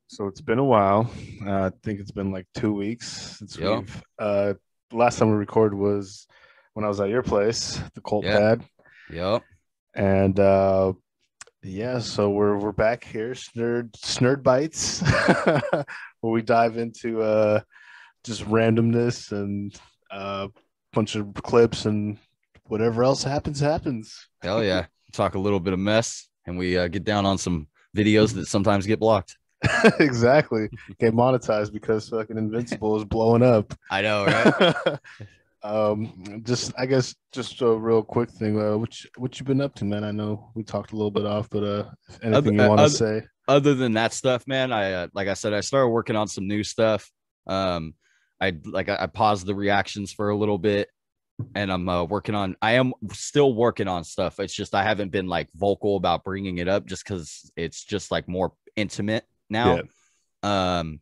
So it's been a while. I think it's been like 2 weeks since Yep. we've last time we recorded was when I was at your place, the Colt Yeah. pad. Yep. And yeah, so we're back here, Snerd bites, where we dive into just randomness and bunch of clips and whatever else happens. Hell yeah. Talk a little bit of mess and we get down on some videos that sometimes get blocked. Exactly. Get monetized because fucking Invincible is blowing up. I know, right? Just I guess just a real quick thing. What you been up to, man? I know we talked a little bit off, but if Other, anything you uh, want to other, say. other than that stuff, man, like I said, I started working on some new stuff. Um, I paused the reactions for a little bit and I am still working on stuff. It's just I haven't been like vocal about bringing it up just because it's just like more intimate Yeah, now. Um,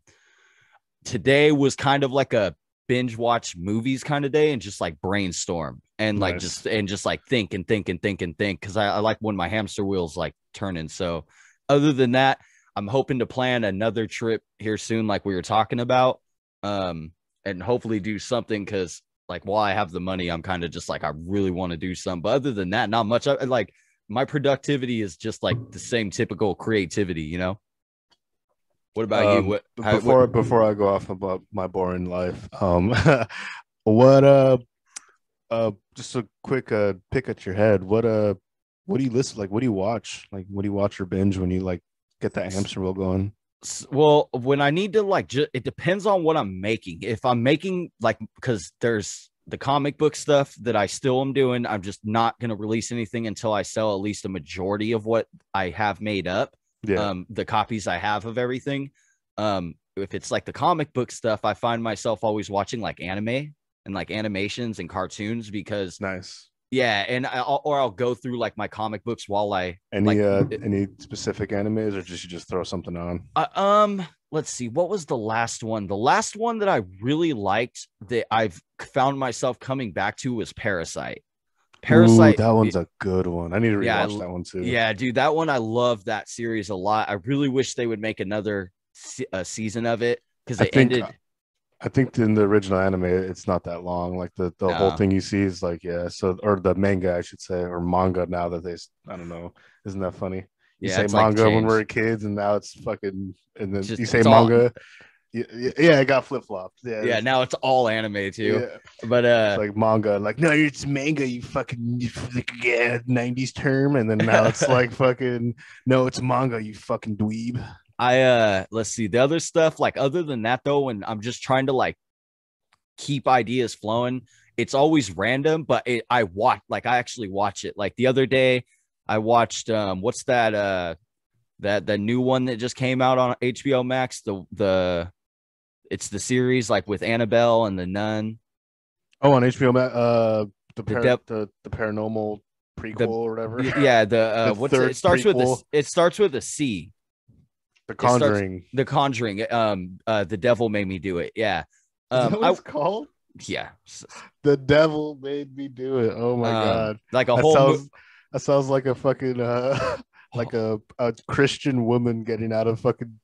Today was kind of like a binge watch movies kind of day and just like brainstorm and like nice. just like think and think and think and think because I like when my hamster wheels like turning. So other than that, I'm hoping to plan another trip here soon, like we were talking about, and hopefully do something because like while I have the money, I'm kind of just like I really want to do something. But other than that, not much. I like my productivity is just like the same typical creativity, you know. What about you? What Before I go off about my boring life, what just a quick pick at your head. What do you listen like? What do you watch? Like, what do you watch or binge when you like get that hamster wheel going? Well, when I need to like it depends on what I'm making. If I'm making like because there's the comic book stuff that I still am doing, I'm just not going to release anything until I sell at least a majority of what I have made up. Yeah, The copies I have of everything. If it's like the comic book stuff, I find myself always watching like anime and like animations and cartoons because nice. yeah, and I'll go through like my comic books while I like Any specific animes or just you just throw something on? let's see, what was the last one? The last one that I really liked that I've found myself coming back to was Parasite. Ooh, Parasite, that one's a good one. I need to yeah, rewatch that one too. yeah, dude, that one I love that series a lot. I really wish they would make another season of it because I it think ended. I think in the original anime, it's not that long. Like the whole No, thing you see is like, yeah, so or the manga, I should say, or manga now that I don't know. Isn't that funny? You yeah, say it's like manga when we changed. were kids, and now it's fucking, and then Just you say it's all manga. Yeah, it got flip flopped. yeah. Now it's all anime too, Yeah, but it's like manga. Like, no, it's manga. Yeah, 90s term, and then now it's like fucking, no, it's manga. You fucking dweeb. let's see the other stuff. Like other than that though, when I'm just trying to like keep ideas flowing. It's always random, but I actually watch it. Like the other day, I watched what's that that the new one that just came out on HBO Max. The it's the series like with Annabelle and the nun. Oh, on HBO, The dep the paranormal prequel the or whatever. yeah the The what's it? third It starts with prequel, this. It starts with a C. The It starts Conjuring. The Conjuring. The devil made me do it. Yeah. Is that what I it's called? yeah. The devil made me do it. Oh my god. Like a That whole sounds that sounds like a fucking like a Christian woman getting out of fucking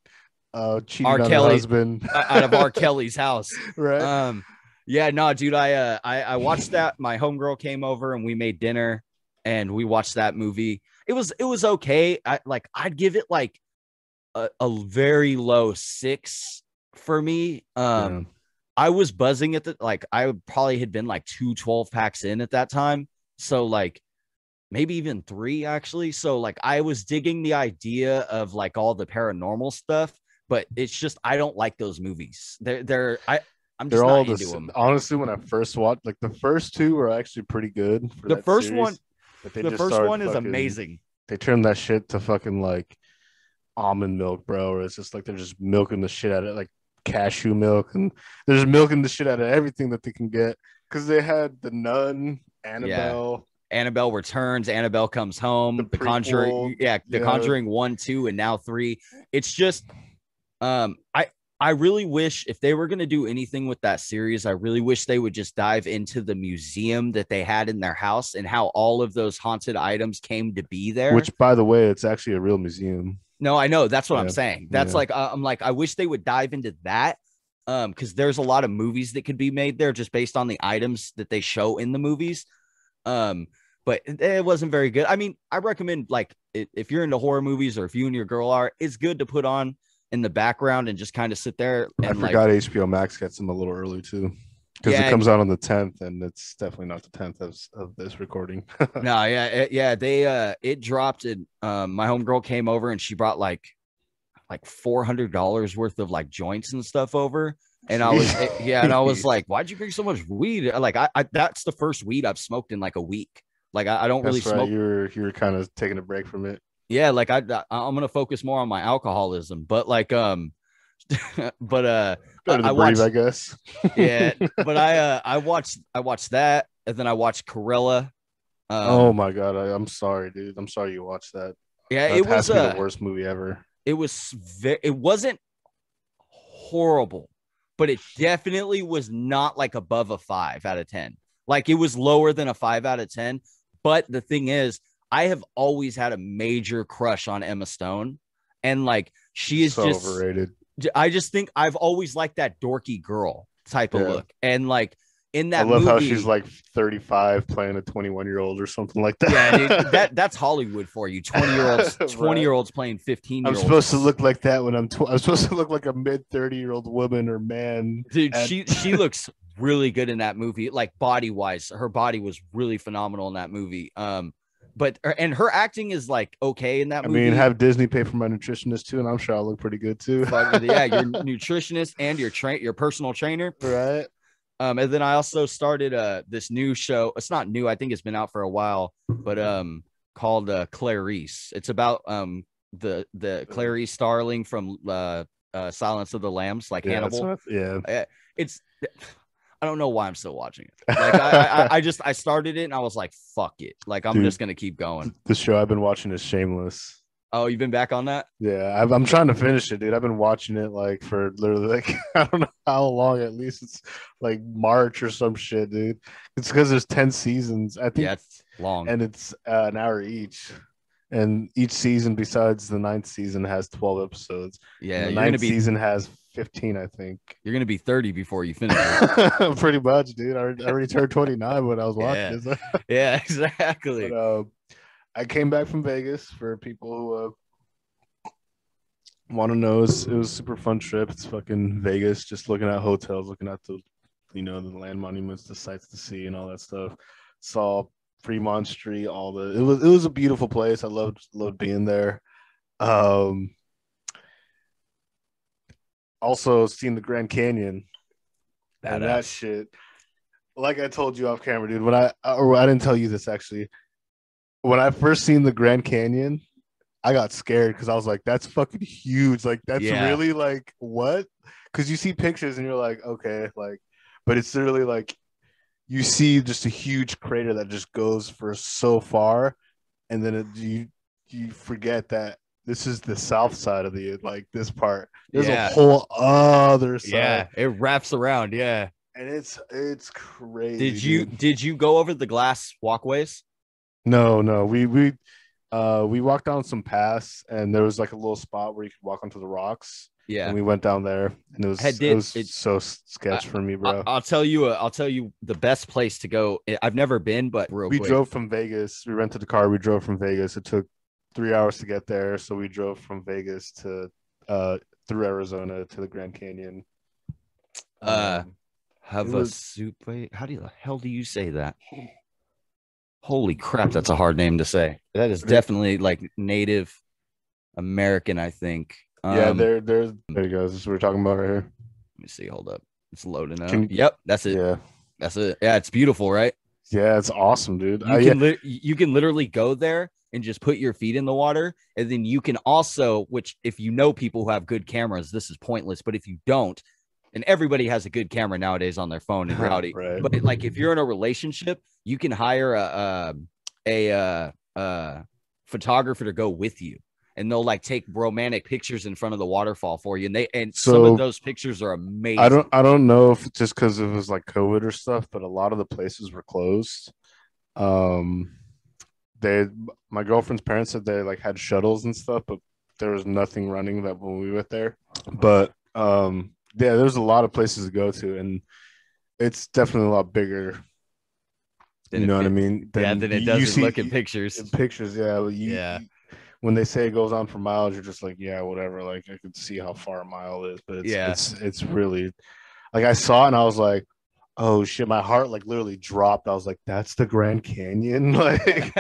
cheating R. on her Kelly husband. out of R. Kelly's house. Right? Um, yeah, no, dude, I watched that. My homegirl came over and we made dinner and we watched that movie. It was okay. I'd give it like a very low 6 for me. Yeah. I was buzzing at the like I probably had been like 2 12 packs in at that time. So like maybe even 3 actually. So like I was digging the idea of like all the paranormal stuff, but it's just I don't like those movies. I'm They're just all not the into them. honestly when I first watched like the first two were actually pretty good for The that first one, series, but they the just first started one is fucking amazing. they turned that shit to fucking like almond milk, bro. Or it's just like they're just milking the shit out of it, like cashew milk, and they're just milking the shit out of everything that they can get. Because they had the Nun, Yeah. Annabelle, Annabelle Returns, Annabelle Comes the Home, The prequel, Conjuring, yeah, The yeah, Conjuring 1, 2, and now 3. It's just um I I really wish if they were going to do anything with that series, I really wish they would just dive into the museum that they had in their house and how all of those haunted items came to be there. which by the way, it's actually a real museum. No, I know. That's what I'm Yeah, saying. That's yeah, like, I'm like, I wish they would dive into that. Because there's a lot of movies that could be made there just based on the items that they show in the movies. Um, but it wasn't very good. I mean, I recommend like if you're into horror movies or if you and your girl are, it's good to put on in the background and just kind of sit there I and like, forgot HBO Max gets them a little early too, because it yeah, comes out on the 10th, and it's definitely not the 10th of this recording. no, yeah, yeah, they it dropped and my homegirl came over and she brought like $400 worth of like joints and stuff over. And I was yeah, and I was Jeez. like, why'd you bring so much weed? Like I that's the first weed I've smoked in like a week. Like I don't really That's right. smoke. You were kind of taking a break from it. Yeah, like I'm gonna focus more on my alcoholism. But like but Better to I breathe, I watched guess. yeah, but I watched that and then I watched Corella. Oh Um my god, I'm sorry, dude. I'm sorry you watched that. yeah, That has to be the worst movie ever. it wasn't horrible, but it definitely was not like above a 5 out of 10. Like it was lower than a 5 out of 10. But the thing is, I have always had a major crush on Emma Stone. And like she is So just, overrated. I just think I've always liked that dorky girl type of Yeah. look. And like in I that love how she's movie, like 35 playing a 21-year-old or something like yeah, dude, that. that's Hollywood for you. 20-year-olds, 20 Right. year olds playing 15 I'm year olds. supposed to look like that when I'm supposed to look like a mid 30-year-old woman or man. Dude, At she looks really good in that movie. Like body wise, her body was really phenomenal in that movie. But and her acting is like okay in that I mean, movie. have Disney pay for my nutritionist too, and I'm sure I'll look pretty good too. Fuck yeah, your nutritionist and your personal trainer. Right. And then I also started this new show. It's not new. I think it's been out for a while, but called Clarice. It's about the Clarice Starling from Silence of the Lambs, like Yeah. Hannibal. Yeah. It's I don't know why I'm still watching it. Like I just I started it and I was like, fuck it. Like I'm Dude, just gonna keep going. the show I've been watching is Shameless. Oh, you've been back on that? Yeah, I'm trying to finish it, dude. I've been watching it like for literally like I don't know how long. At least it's like March or some shit, dude. It's because there's 10 seasons, I think, Yeah, it's long. and it's an hour each. And each season, besides the ninth season, has 12 episodes. And Yeah, the ninth season has 15, I think. you're gonna be 30 before you finish it. Pretty much, dude. I already turned 29 when I was watching Yeah. this. Yeah, But exactly. I came back from Vegas for people who want to know. It was a super fun trip. It's fucking Vegas, just looking at hotels, looking at the land monuments, the sights to see, and all that stuff. Saw Fremont Street, it was a beautiful place. I loved being there. Um, Also seen the Grand Canyon, and that Badass. shit. Like I told you off camera, dude. I didn't tell you this actually. When I first seen the Grand Canyon, I got scared because I was like, "That's fucking huge! Like that's Yeah. really like what?" Because you see pictures and you're like, "Okay," like, but it's literally like you see just a huge crater that just goes for so far, and then you forget that this is the south side of the like this part. There's a Yeah. whole other side, Yeah. It wraps around. Yeah. and it's crazy, dude. Did you go over the glass walkways? No, we walked down some paths, and there was like a little spot where you could walk onto the rocks, and Yeah. we went down there, and it I was it did was it. so sketch for me, bro. I'll tell you the best place to go. I've never been, but real We quick. drove from Vegas. We rented a car. We drove from Vegas. It took 3 hours to get there, so we drove from Vegas to through Arizona to the Grand Canyon. Uh Um, it have a was soup. How do you the hell do you say that? Holy crap, that's a hard name to say. That is definitely like Native American, I think. yeah. Let There you go. This is what we're talking about right here. me see. Hold up. It's loading up. Can Yep, that's it. Yeah, That's it. Yeah, it's beautiful, right? yeah. It's awesome, dude. Yeah, You can literally go there and just put your feet in the water, and then you can also, which if you know people who have good cameras, this is pointless. But if you don't, and everybody has a good camera nowadays on their phone in reality, right. but like if you're in a relationship, you can hire a photographer to go with you, and they'll like take romantic pictures in front of the waterfall for you, and some of So those pictures are amazing. I don't know if it's just because it was like COVID or stuff, but a lot of the places were closed. Um, they My girlfriend's parents said they like had shuttles and stuff, but there was nothing running that when we went there. But yeah, there's a lot of places to go to, and it's definitely a lot bigger. Then You it know what I fit. mean? Yeah, Then then it you doesn't see look in pictures. in pictures, yeah. Yeah. When they say it goes on for miles, you're just like, yeah, whatever. Like I could see how far a mile is, but Yeah. it's really like I saw it and I was like, oh shit, my heart like literally dropped. I was like, that's the Grand Canyon, like.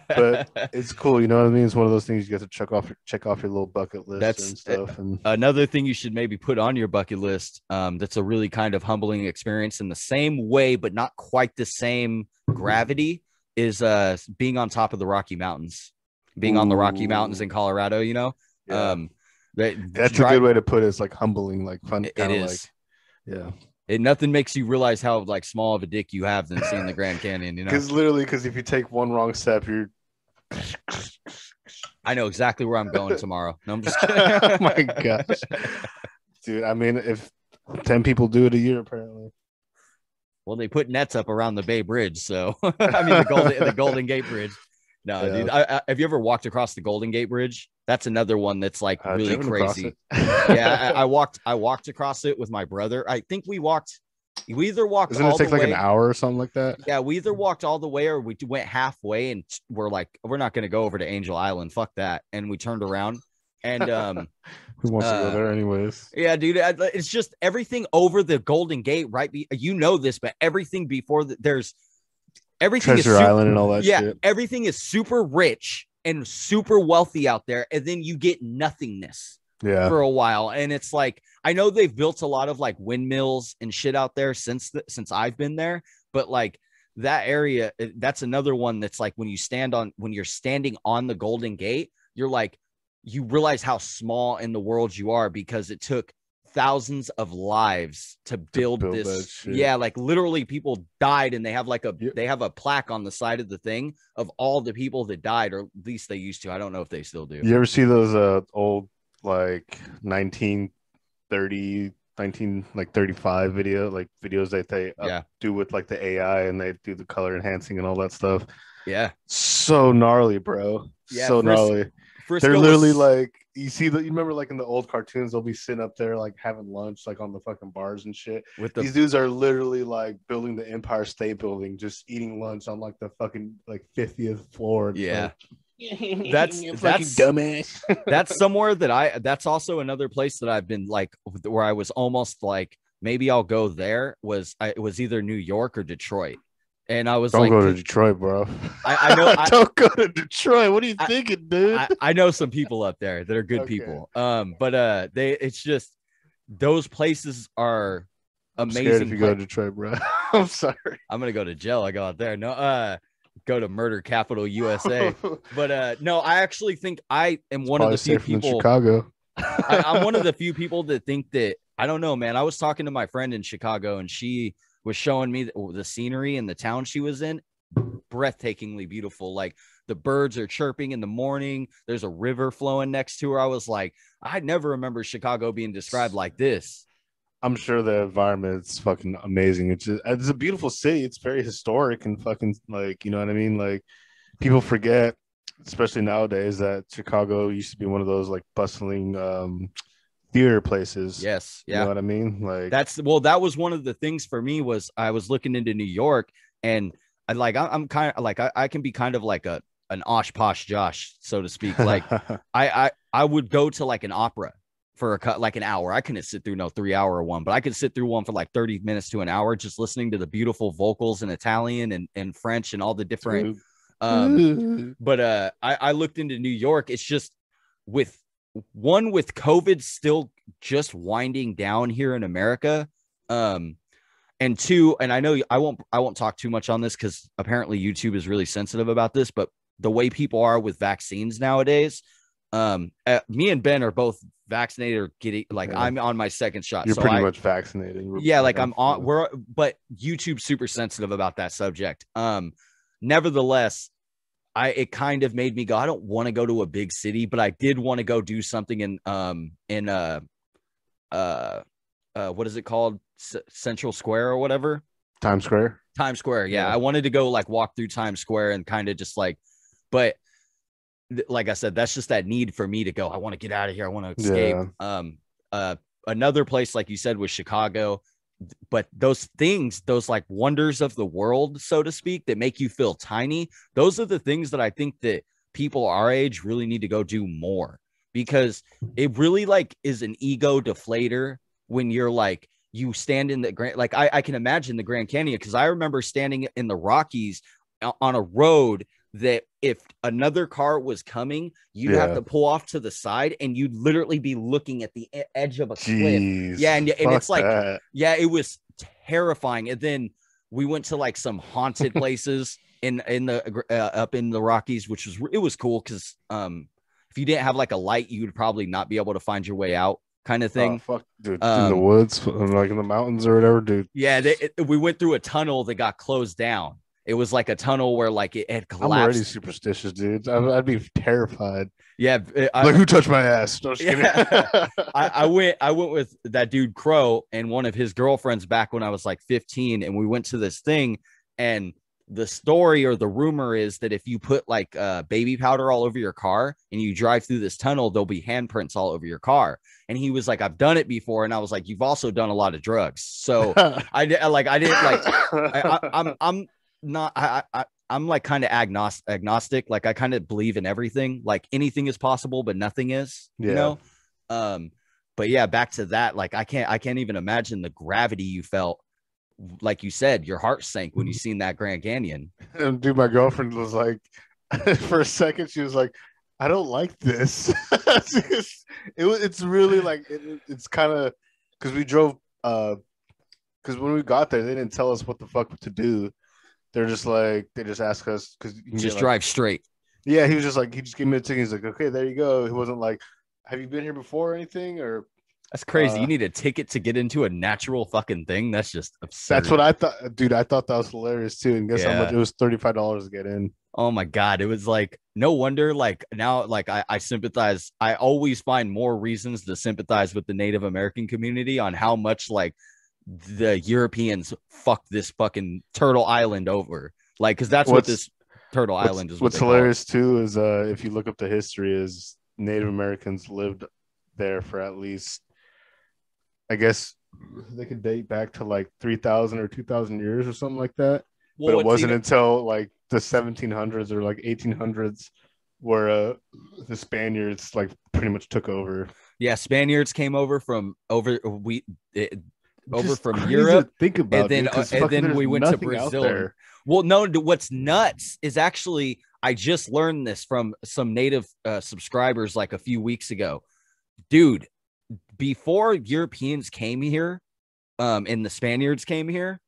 But it's cool, you know what I mean? It's one of those things you get to check off your little bucket list That's and stuff. And another thing you should maybe put on your bucket list. That's a really kind of humbling experience in the same way, but not quite the same gravity. Is being on top of the Rocky Mountains, being on the Rocky Mountains in ooh, Colorado. You know, yeah, that's a drive. good way to put it. It's like humbling, like fun, It kind of like is. yeah. Nothing makes you realize how like small of a dick you have than seeing the Grand Canyon. You know, Because if you take one wrong step, you're I know exactly where I'm going tomorrow. No, I'm just kidding. oh my gosh, dude. I mean, if 10 people do it a year, apparently. Well, they put nets up around the Bay Bridge, so I mean the Golden Gate Bridge. No, Yeah, dude. Have you ever walked across the Golden Gate Bridge? That's another one that's like really driven across it. crazy. Yeah, I walked across it with my brother. I think we either walked Doesn't it all the take like an way. hour or something like that? Yeah, we either walked all the way or we went halfway and we're like, we're not going to go over to Angel Island. Fuck that. And we turned around and Who wants to go uh there anyways? yeah, dude, it's just everything over the Golden Gate, right? You know this, but everything before there's everything is Treasure Island and all that yeah, shit. everything is super rich and super wealthy out there, and then you get nothingness Yeah. for a while, and it's like I know they've built a lot of like windmills and shit out there since I've been there, but like that area, that's another one that's like when you're standing on the Golden Gate, you're like you realize how small in the world you are because it took thousands of lives to build that this. shit. Yeah, like literally people died and they have like Yep. they have a plaque on the side of the thing of all the people that died, or at least they used to. I don't know if they still do. You ever see those old like 1930, 19 like 35 videos that they Yeah. do with like the AI and they do the color enhancing and all that stuff? Yeah. So gnarly, bro. Yeah. So gnarly. They're Frisco literally was like you remember like in the old cartoons they'll be sitting up there like having lunch like on the fucking bars and shit. with These the dudes are literally like building the Empire State Building, just eating lunch on like the fucking like 50th floor. yeah. Like, That's fucking dumbass. that's somewhere that's also another place that I've been like where I was almost like maybe I'll go there it was either New York or Detroit. And I was Don't like, go to Detroit, bro. I know Don't go to Detroit. What are you thinking, dude? I know some people up there that are good Okay. people. But it's just those places are I'm amazing. scared if you go to Detroit, bro. I'm sorry. I'm gonna go to jail. I go out there. No, go to murder capital USA. But no, I actually think I am one of the few Probably safer than people. Chicago. I'm one of the few people that think that I don't know, man. I was talking to my friend in Chicago, and she was showing me the scenery in the town she was in. Breathtakingly beautiful. Like the birds are chirping in the morning. There's a river flowing next to her. I was like, I never remember Chicago being described like this. I'm sure the environment is fucking amazing. It's a beautiful city. It's very historic and fucking like, you know what I mean? Like people forget, especially nowadays, that Chicago used to be one of those like bustling theater places. Yes. You know Yeah. what I mean? Like That was one of the things for me was I was looking into New York and I'm kind of like I can be kind of like an osh posh Josh, so to speak. Like I would go to like an opera for like an hour. I couldn't sit through no 3 hour one, but I could sit through one for like 30 minutes to an hour, just listening to the beautiful vocals in Italian and French and all the different. But I looked into New York. It's just with COVID still just winding down here in America. And two, and I know I won't talk too much on this because apparently YouTube is really sensitive about this, but the way people are with vaccines nowadays, me and Ben are both vaccinated or getting like I'm on my second shot. You're pretty much vaccinated. Yeah, like I'm on but YouTube's super sensitive about that subject. Nevertheless, it kind of made me go, I don't want to go to a big city, but I did want to go do something in what is it called? Central Square or whatever. Times Square. Yeah. I wanted to go like walk through Times Square and kind of just like, but like I said, that's just that need for me to go. I want to get out of here. I want to escape. Yeah. Uh, Another place, like you said, was Chicago. But those things, those like wonders of the world, so to speak, that make you feel tiny, those are the things that I think that people our age really need to go do more, because it really like is an ego deflator when you're like, you stand in the Grand, like I can imagine the Grand Canyon, because I remember standing in the Rockies on a road that if another car was coming, you'd have Yeah. to pull off to the side and you'd literally be looking at the edge of a cliff. Jeez. Yeah, and Fuck it's like, that. yeah, it was terrifying. And then we went to like some haunted places in the up in the Rockies, which was, it was cool because if you didn't have like a light, you would probably not be able to find your way out, kind of Oh thing. fuck, dude! In the woods, like in the mountains or whatever, dude. Yeah, we went through a tunnel that got closed down. It was like a tunnel where like it had I'm already collapsed. superstitious, dude. I'd be terrified. Yeah, Like, who touched my ass? No, just yeah. kidding. I went with that dude Crow and one of his girlfriends back when I was like 15, and we went to this thing, and the story or the rumor is that if you put like baby powder all over your car and you drive through this tunnel, there'll be handprints all over your car. And he was like, I've done it before. And I was like, you've also done a lot of drugs. So I didn't like, I'm not, I'm like kind of agnostic. Like I kind of believe in everything. Like anything is possible, but nothing is, Yeah. you know? But yeah, back to that. Like I can't even imagine the gravity you felt. Like you said, your heart sank when you seen that Grand Canyon. And dude, my girlfriend was like, for a second, she was like, I don't like this. It's really like, it's kind of, because we drove, because when we got there, they didn't tell us what the fuck to do. They're just like, they just asked us, because just drive straight. Yeah, he was just like, he just gave me a ticket. He's like, okay, there you go. He wasn't like, have you been here before or anything? Or that's crazy. You need a ticket to get into a natural fucking thing. That's just absurd. That's what I thought, dude. I thought that was hilarious too. And guess how much? It was $35 to get in. Oh my God. It was like, no wonder, like now, like I sympathize. I always find more reasons to sympathize with the Native American community on how much like the Europeans fucked this fucking Turtle Island over. Like, because that's what this Turtle Island is. What's hilarious too is if you look up the history, is Native Americans lived there for at least, I guess they could date back to like 3,000 or 2,000 years or something like that. Well, but it wasn't until like the 1700s or like 1800s where the Spaniards like pretty much took over. Yeah, Spaniards came over from from crazy Europe. To think about, and then we went to Brazil. Well, no, what's nuts is actually I just learned this from some Native subscribers like a few weeks ago, dude. Before Europeans came here, and the Spaniards came here,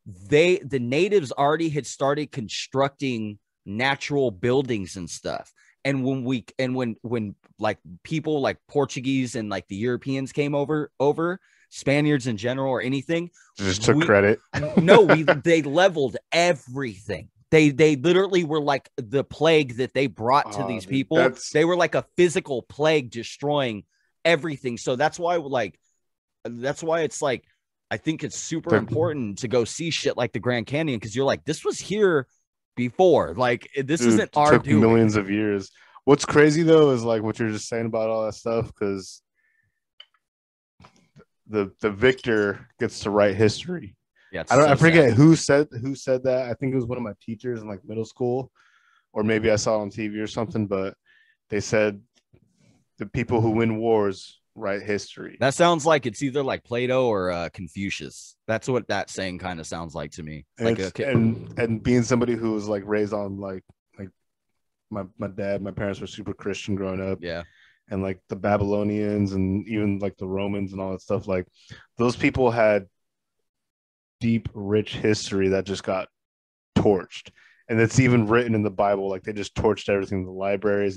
the natives already had started constructing natural buildings and stuff. And when like people like Portuguese and like the Europeans came over, Spaniards in general or anything, just took credit. They leveled everything. They literally were like the plague that they brought to these people. They were like a physical plague destroying everything. So that's why it's like, I think it's super important to go see shit like the Grand Canyon, because you're like, this was here before. Like, this isn't our took doing. Millions of years. What's crazy though is like what you're just saying about all that stuff, because the victor gets to write history. Yeah, I forget who said that. I think it was one of my teachers in like middle school, or maybe I saw it on TV or something. But they said the people who win wars write history. That sounds like it's either like Plato or Confucius. That's what that saying kind of sounds like to me. And being somebody who was like raised on like my dad, my parents were super Christian growing up. Yeah. And like the Babylonians and even like the Romans and all that stuff, like those people had deep, rich history that just got torched. And it's even written in the Bible. Like they just torched everything in the libraries.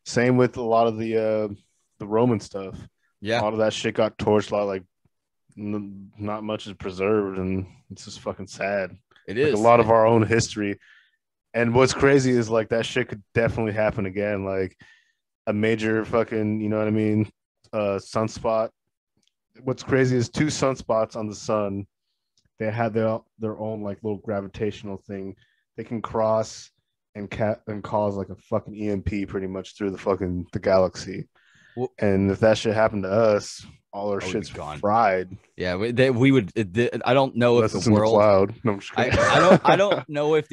Same with a lot of the Roman stuff. Yeah, a lot of that shit got torched. A lot of, like not much is preserved, and it's just fucking sad. It is a lot of our own history. And what's crazy is like that shit could definitely happen again. Like a major fucking, you know what I mean, sunspot. What's crazy is 2 sunspots on the sun. They had their own like little gravitational thing. They can cross and cause like a fucking EMP pretty much through the galaxy. Well, And if that shit happened to us, all our I would be shit's gone. fried Yeah, we would. I don't know if unless the it's in the world. cloud. No, I'm just kidding. I don't know if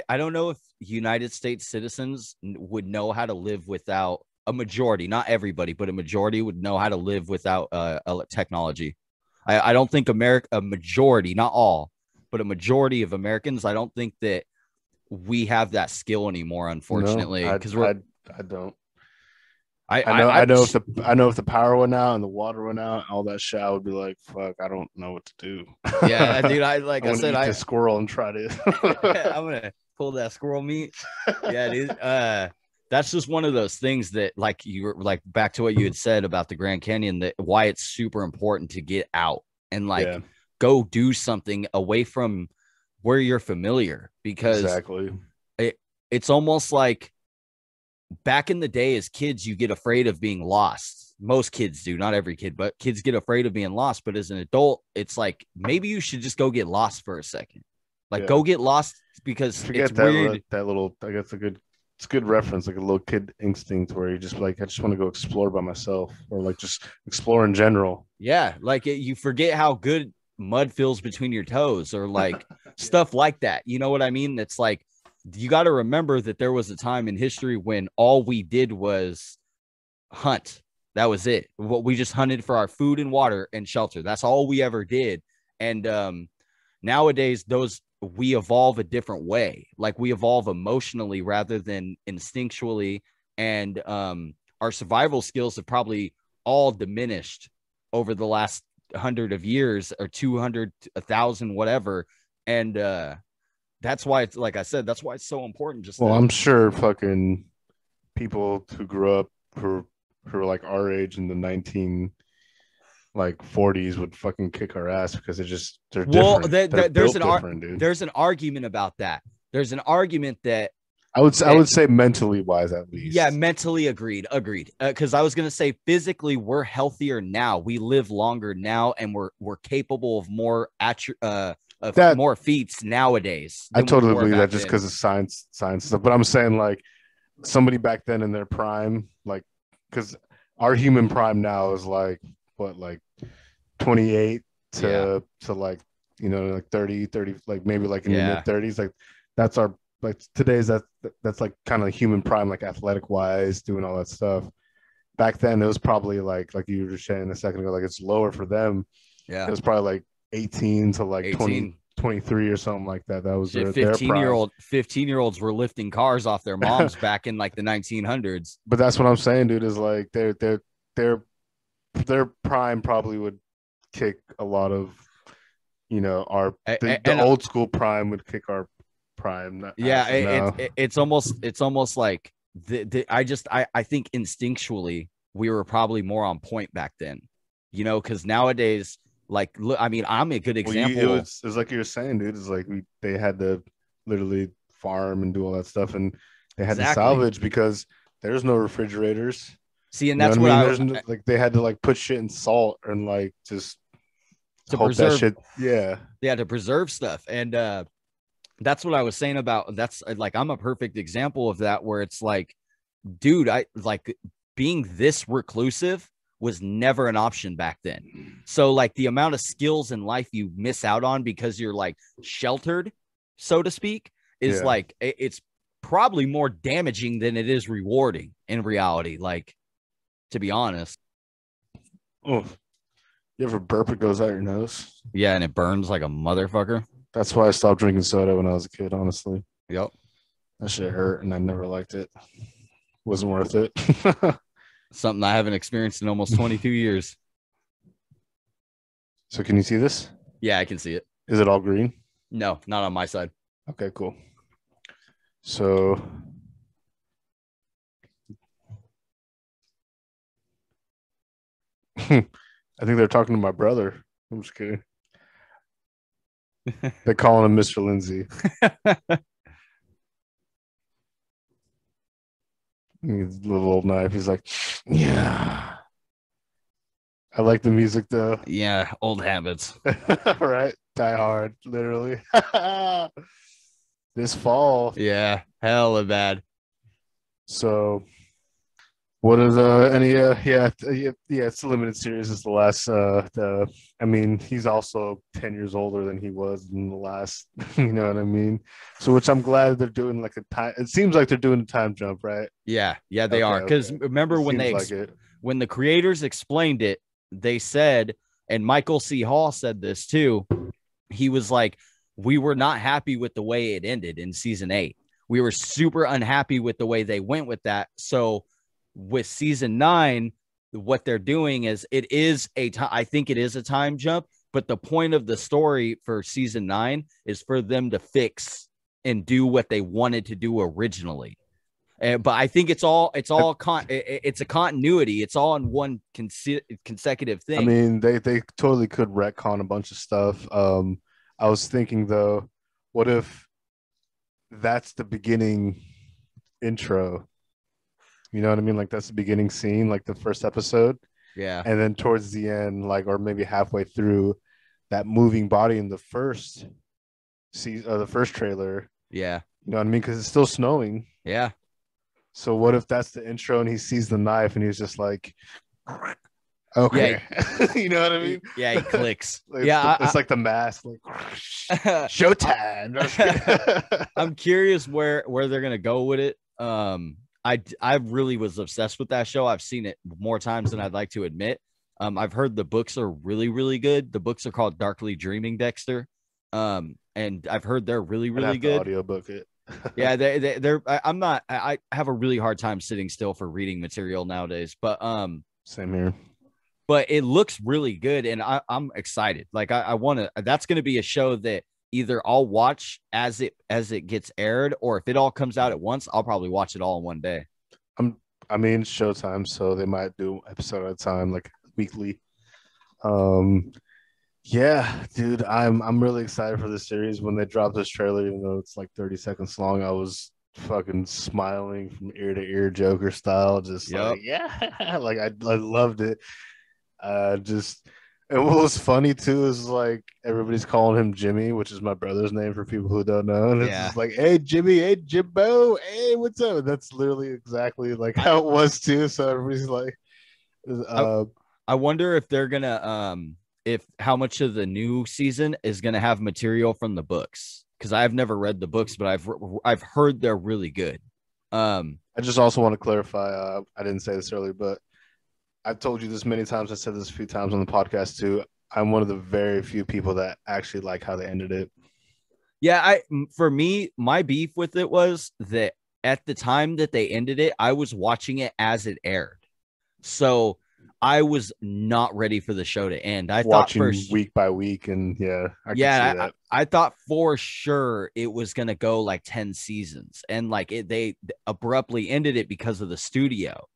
I don't know if United States citizens would know how to live without a majority, not everybody, but a majority would know how to live without technology. I don't think a majority, not all, but a majority of Americans, I don't think that we have that skill anymore, No, unfortunately, I because I don't. I, I know I, I, I know if the power went out and the water went out, all that shit, I would be like, fuck, I don't know what to do. yeah, dude, I'm gonna eat this squirrel and try to. I'm gonna pull that squirrel meat. Yeah, dude. That's just one of those things that, like, you were like back to what you had said about the Grand Canyon, that why it's super important to get out and like Yeah, go do something away from where you're familiar, because exactly. it's almost like back in the day as kids, you get afraid of being lost. Most kids do, not every kid, but kids get afraid of being lost. But as an adult, it's like maybe you should just go get lost for a second. Like, Yeah, go get lost, because it's forget weird. that little. I guess it's a good reference, like a little kid instinct where you just like I just want to go explore by myself or like just explore in general. Yeah, like you forget how good mud feels between your toes, or like Yeah. stuff like that. You know what I mean? It's like you got to remember that there was a time in history when all we did was hunt. That was it. What we just hunted for our food and water and shelter. That's all we ever did. And nowadays, those we evolve a different way. Like, we evolve emotionally rather than instinctually, and our survival skills have probably all diminished over the last 100 of years, or 200, 1,000, whatever. And that's why it's, like I said, that's why it's so important just Well, to. I'm sure fucking people who grew up who are like our age in the 19 like 40s would fucking kick our ass because they're Well, different. They're built different, dude. there's an argument about that. There's an argument that I that would say mentally wise at yeah, least. mentally agreed. Because I was gonna say physically we're healthier now. We live longer now, and we're capable of of That more feats nowadays I than we totally were believe that back just then. because of science stuff. But I'm saying like somebody back then in their prime, like because our human prime now is like what like 28 Yeah, to like like 30 like maybe like in your mid yeah, 30s like that's our like today's that's like kind of human prime like athletic wise doing all that stuff. Back then it was probably like you were just saying a second ago, like it's lower for them. It yeah. was probably like 18 to like 20 18. 23 or something like that. That was Shit, their prime. 15-year-olds were lifting cars off their moms back in like the 1900s. But that's what I'm saying, dude, is like their their prime probably would kick a lot of our the And old school prime would kick our prime yeah, asses now. it's almost like I think instinctually we were probably more on point back then, because nowadays, like, look, I mean, I'm a good Well, it example. was like you were saying, dude. It's like they had to literally farm and do all that stuff, and they had to Exactly. salvage because there's no refrigerators. See, and You know what that's I what mean? I There's no, like they had to like put shit in salt and like just to hope that preserve. shit. Yeah, Yeah, to preserve stuff, and that's what I was saying about. That's like, I'm a perfect example of that, where it's like, dude, I like being this reclusive was never an option back then. So like the amount of skills in life you miss out on because you're like sheltered, so to speak, is yeah. like it's probably more damaging than it is rewarding in reality. Like, to be honest. Oh, you ever burp? It goes out your nose. Yeah, and it burns like a motherfucker. That's why I stopped drinking soda when I was a kid. Honestly, Yep. that shit hurt, and I never liked it. Wasn't worth it. Something I haven't experienced in almost 22 years. So, can you see this? Yeah, I can see it. Is it all green? No, not on my side. Okay, cool. So, I think they're talking to my brother. I'm just kidding. They're calling him Mr. Lindsay. He's a little old knife. He's like, yeah. I like the music though. Yeah, old habits. Right? Die hard, literally. this fall. Yeah, hella bad. So what is any yeah, it's a limited series. It's the last I mean, he's also 10 years older than he was in the last, you know what I mean? So which I'm glad they're doing like a time, it seems like they're doing a time jump, right? Yeah, they Okay, are. Because okay. remember It when seems like it. when the creators explained it, they said, and Michael C. Hall said this too. He was like, we were not happy with the way it ended in season 8. We were super unhappy with the way they went with that. So with season 9, what they're doing is I think it is a time jump, but the point of the story for season 9 is for them to fix and do what they wanted to do originally. But I think it's a continuity. It's all in one consecutive I thing. mean, they totally could retcon a bunch of stuff. I was thinking though, what if that's the beginning intro? You know what I mean? Like that's the beginning scene, like the first episode, Yeah. and then towards the end, like or maybe halfway through, that moving body in the first the first trailer. Yeah. You know what I mean? Because it's still snowing. Yeah. So what if that's the intro and he sees the knife and he's just like, Yeah. okay, you know what I mean? Yeah, he clicks. It's like the mask, like showtime. I'm curious where they're gonna go with it. I really was obsessed with that show. I've seen it more times than I'd like to admit. I've heard the books are really, really good. The books are called Darkly Dreaming, Dexter. And I've heard they're really, really good. Audiobook it. Yeah, they're. I'm not. I have a really hard time sitting still for reading material nowadays. But same here. But it looks really good, and I'm excited. Like I want to. That's going to be a show that either I'll watch as it gets aired, or if it all comes out at once, I'll probably watch it all in one day. I mean, it's Showtime, so they might do episode at a time, like weekly. Yeah, dude, I'm really excited for this series. When they dropped this trailer, even though it's like 30 seconds long, I was fucking smiling from ear to ear, Joker style. Just like, yeah, like I loved it. Just and what was funny too is like everybody's calling him Jimmy, which is my brother's name for people who don't know. And it's just like, hey Jimmy, hey Jimbo, hey, what's up? And that's literally exactly like how it was too. So everybody's like, I wonder if they're gonna if how much of the new season is gonna have material from the books, because I've never read the books, but I've heard they're really good. I just also want to clarify. I didn't say this earlier, but I've told you this many times. I said this a few times on the podcast too. I'm one of the very few people that actually like how they ended it. Yeah, for me, my beef with it was that at the time that they ended it, I was watching it as it aired. So I was not ready for the show to end. I watching thought week by week, and I thought for sure it was gonna go like 10 seasons, and like they abruptly ended it because of the studio,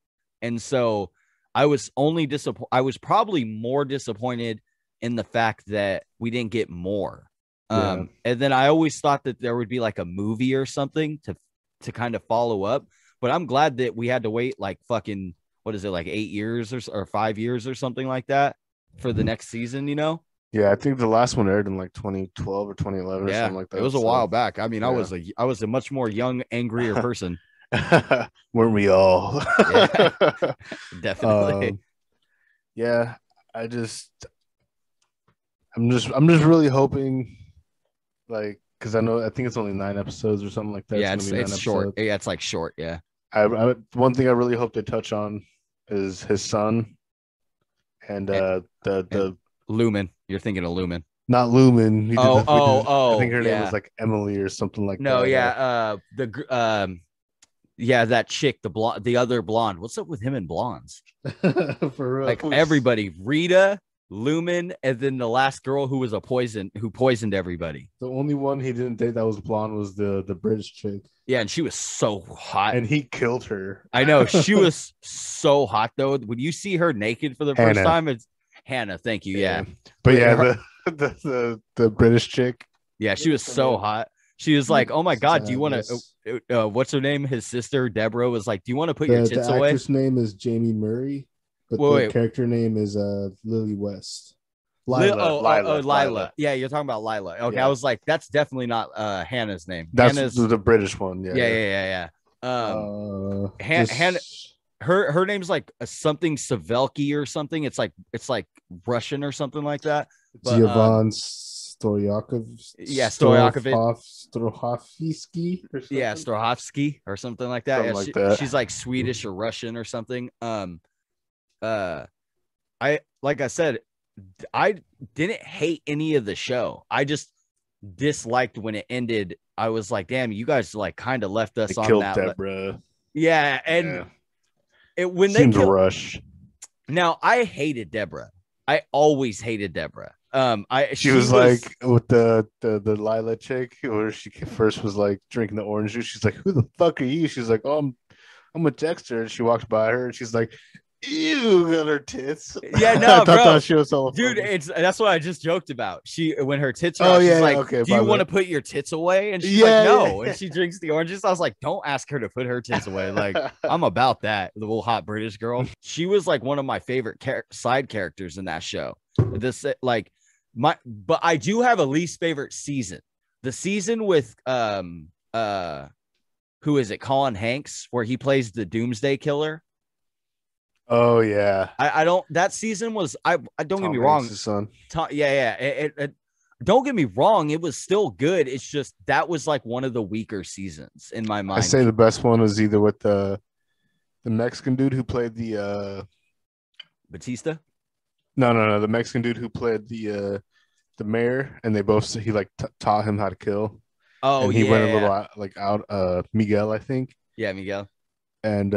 and so I was only disappointed. I was probably more disappointed in the fact that we didn't get more. And then I always thought that there would be like a movie or something to kind of follow up, but I'm glad that we had to wait like fucking, what is it, like 8 years or 5 years or something like that for the next season, you know? Yeah, I think the last one aired in like 2012 or 2011 or something like that. It was a while back. I mean, I was a much more young, angrier person. Weren't we all? Yeah, definitely. Yeah, I'm just really hoping, like, because I think it's only 9 episodes or something like that. Yeah, it's short. Yeah, it's like short. Yeah. One thing I really hope they touch on is his son and the Lumen. You're thinking of Lumen. Not Lumen. I think her name was like Emily or something like that. No, yeah. That chick, the other blonde. What's up with him and blondes? For real. Like everybody, Rita, Lumen, and then the last girl who poisoned everybody. The only one he didn't date that was blonde was the British chick. Yeah, and she was so hot. And he killed her. I know. She was so hot, though. When you see her naked for the first time, it's Hannah. Thank you. Yeah. But yeah, the British chick. Yeah, she was so hot. She was like, oh, my God, do you want to what's her name? His sister, Deborah, was like, do you want to put your tits away? The actress name is Jamie Murray, but the character name is Lily West. Lila. Yeah, you're talking about Lila. Okay, yeah. I was like, that's definitely not Hannah's name. That's Hannah's the British one. Yeah. Hannah, her name's like something Savelki or something. It's like Russian or something like that. Dyavan Stoyakovich. Yeah, Stoyakovich. Strohovsky. Yeah, Strohovsky or something like that. Something like that. She's like Swedish or Russian or something. Like I said, I didn't hate any of the show. I just disliked when it ended. I was like, damn, you guys like kind of left us on killed that. Deborah. Yeah, and when seemed to rush. Now I hated Deborah. I always hated Deborah. She was like with the Lila chick, where she first was like drinking the orange juice. She's like, "Who the fuck are you?" She's like, "Oh, I'm with Dexter." And she walked by her, and she's like, "Ew, got her tits." Yeah, no, bro. That she was so dude, funny. that's what I just joked about. When her tits are out, she's like, okay, "Do you want to put your tits away?" And she's like, "No." And she drinks the orange juice. I was like, "Don't ask her to put her tits away." Like, I'm about that. The little hot British girl. She was like one of my favorite side characters in that show. But I do have a least favorite season. The season with who is it? Colin Hanks, where he plays the Doomsday Killer. Oh yeah, I don't. That season was I don't get me wrong. Son. Yeah. Don't get me wrong. It was still good. It's just that was like one of the weaker seasons in my mind. I say the best one was either with the Mexican dude who played the Batista. No. The Mexican dude who played the mayor, and he like taught him how to kill. Oh, and he went a little out. Miguel, I think. Yeah, Miguel. And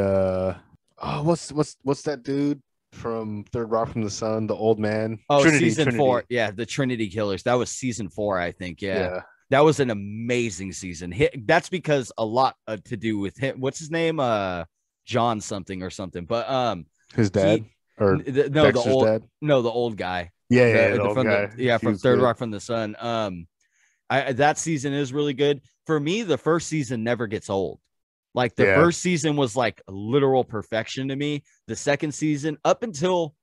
what's that dude from Third Rock from the Sun? The old man. Oh, season 4. Yeah, the Trinity Killers. That was season 4, I think. Yeah. That was an amazing season. That's because a lot to do with him. What's his name? John something or something. But his dad. The old guy. From Third Rock from the Sun. That season is really good. For me, the first season never gets old. Like the first season was like literal perfection to me. The second season, up until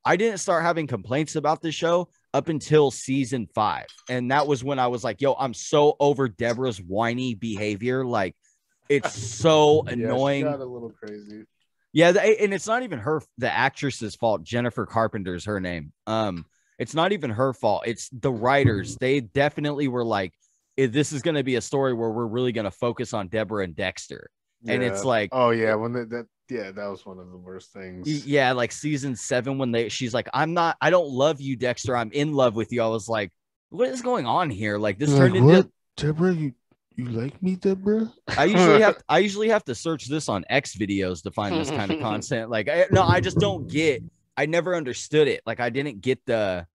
I didn't start having complaints about the show up until season 5. And that was when I was like, yo, I'm so over Deborah's whiny behavior. Like it's so annoying. She got a little crazy. Yeah, and it's not even the actress's fault. Jennifer Carpenter's her name. It's not even her fault. It's the writers. They definitely were like, this is going to be a story where we're really going to focus on Deborah and Dexter. Yeah. And it's like, oh yeah, when that was one of the worst things. Yeah, like season 7 when she's like, I don't love you, Dexter. I'm in love with you. I was like, what is going on here? Like this turned into what? Deborah, you like me, Deborah? I usually have to search this on X videos to find this kind of content. Like, I just don't get. I never understood it. Like, I didn't get the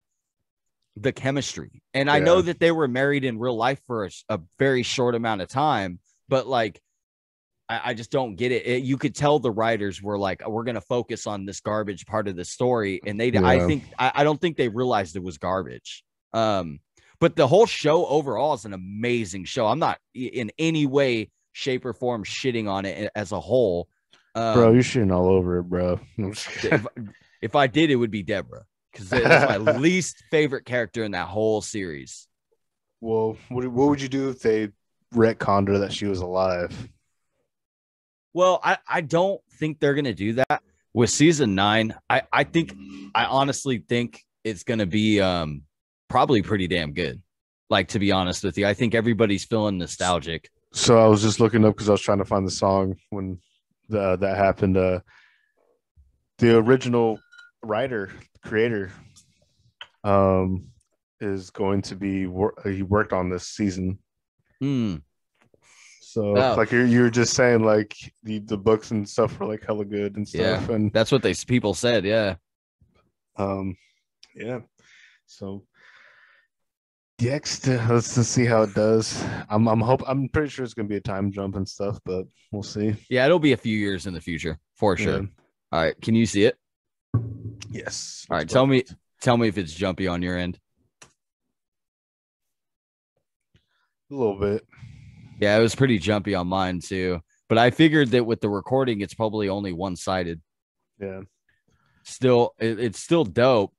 chemistry. And I know that they were married in real life for a very short amount of time, but like, I just don't get it. You could tell the writers were like, we're going to focus on this garbage part of the story. And I don't think they realized it was garbage. But the whole show overall is an amazing show. I'm not in any way, shape, or form shitting on it as a whole. Bro, you're shitting all over it, bro. If I did, it would be Deborah, because that's my least favorite character in that whole series. Well, what would you do if they retconned her that she was alive? Well, I don't think they're going to do that with season 9. I honestly think it's going to be probably pretty damn good. Like, to be honest with you, I think everybody's feeling nostalgic. So I was just looking up because I was trying to find the song when that happened. The original creator is going to be he worked on this season. So like you're just saying, like the books and stuff were like hella good and stuff. And that's what people said. Yeah. So Dexter, let's see how it does. I'm pretty sure it's gonna be a time jump and stuff, but we'll see. Yeah, it'll be a few years in the future for sure. All right, can you see it? Yes. All right, tell me if it's jumpy on your end. A little bit. Yeah, it was pretty jumpy on mine too. But I figured that with the recording, it's probably only one-sided. Yeah. Still, it's still dope.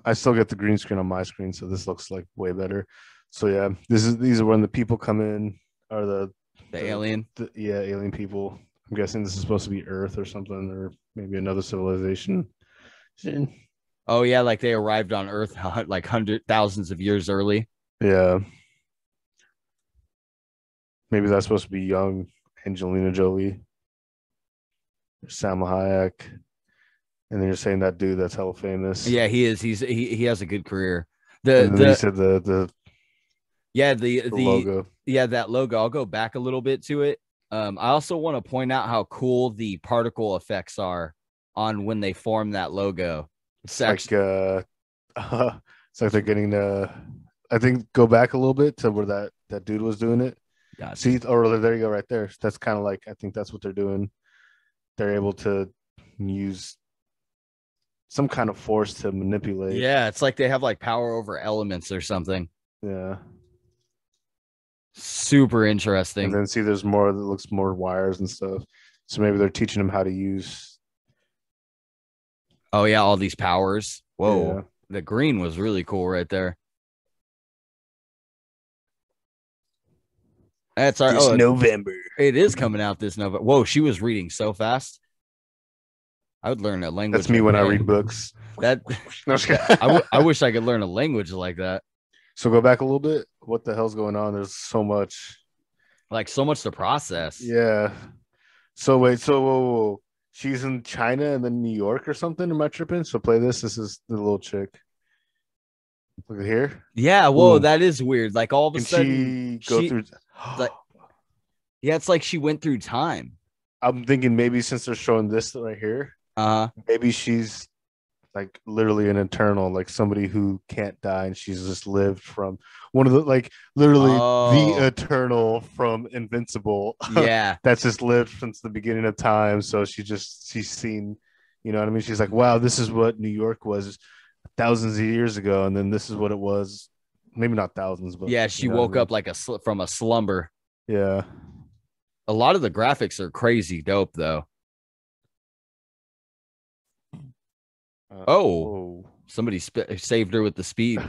I still get the green screen on my screen, so this looks like way better. So yeah, these are when the people come in, are The alien. yeah, alien people. I'm guessing this is supposed to be Earth or something, or maybe another civilization. Oh yeah, like they arrived on Earth like thousands of years early. Yeah, maybe that's supposed to be young Angelina Jolie, Salma Hayek, and then you're saying that dude that's hella famous. Yeah, he is. He has a good career. And then you The said the yeah the logo. yeah, that logo. I'll go back a little bit to it. I also want to point out how cool the particle effects are on when they form that logo. It's like it's like they're getting I think go back a little bit to where that dude was doing it. Gotcha. See, or there you go, right there. That's kind of like I think that's what they're doing. They're able to use some kind of force to manipulate. Yeah, it's like they have like power over elements or something. Yeah. Super interesting. And then see, there's more that looks more wires and stuff. So maybe they're teaching them how to use. Oh yeah, all these powers. Whoa, Yeah. the green was really cool right there. That's our November. It is coming out this November. Whoa, she was reading so fast. I would learn a language. That's me when I read books. That I wish I could learn a language like that. So go back a little bit. What the hell's going on? There's so much. Like so much to process. Yeah. So wait, so whoa. She's in China and then New York or something. Am I tripping? So play this. This is the little chick. Look at here. Yeah, whoa, Boom. that is weird. Like all of a sudden, she go through. Like, yeah, it's like she went through time. I'm thinking maybe since they're showing this right here, maybe she's like literally an eternal, like somebody who can't die, and she's just lived from one of the like literally the eternal from Invincible. Yeah, that's just lived since the beginning of time. So she's seen, you know what I mean? She's like, wow, this is what New York was thousands of years ago, and then this is what it was. Maybe not thousands, but yeah, she woke up like from a slumber. Yeah. A lot of the graphics are crazy dope, though. Somebody saved her with the speed.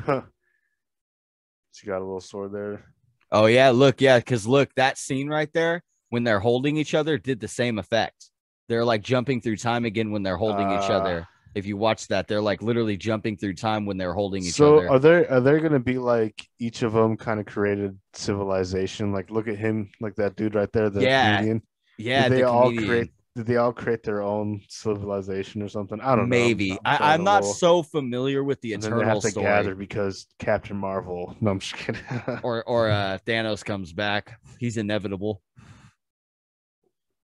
She got a little sword there. Oh, yeah. Look, yeah, because look, that scene right there, when they're holding each other, did the same effect. They're like jumping through time again when they're holding each other. If you watch that, they're like literally jumping through time when they're holding each other. So are there going to be like each of them kind of created civilization? Like look at him, like that dude right there, the comedian. Yeah, did they all create their own civilization or something? I don't know. Maybe. I'm not so familiar with the Eternal they have to story. gather because Captain Marvel. No, I'm just kidding. or Thanos comes back. He's inevitable.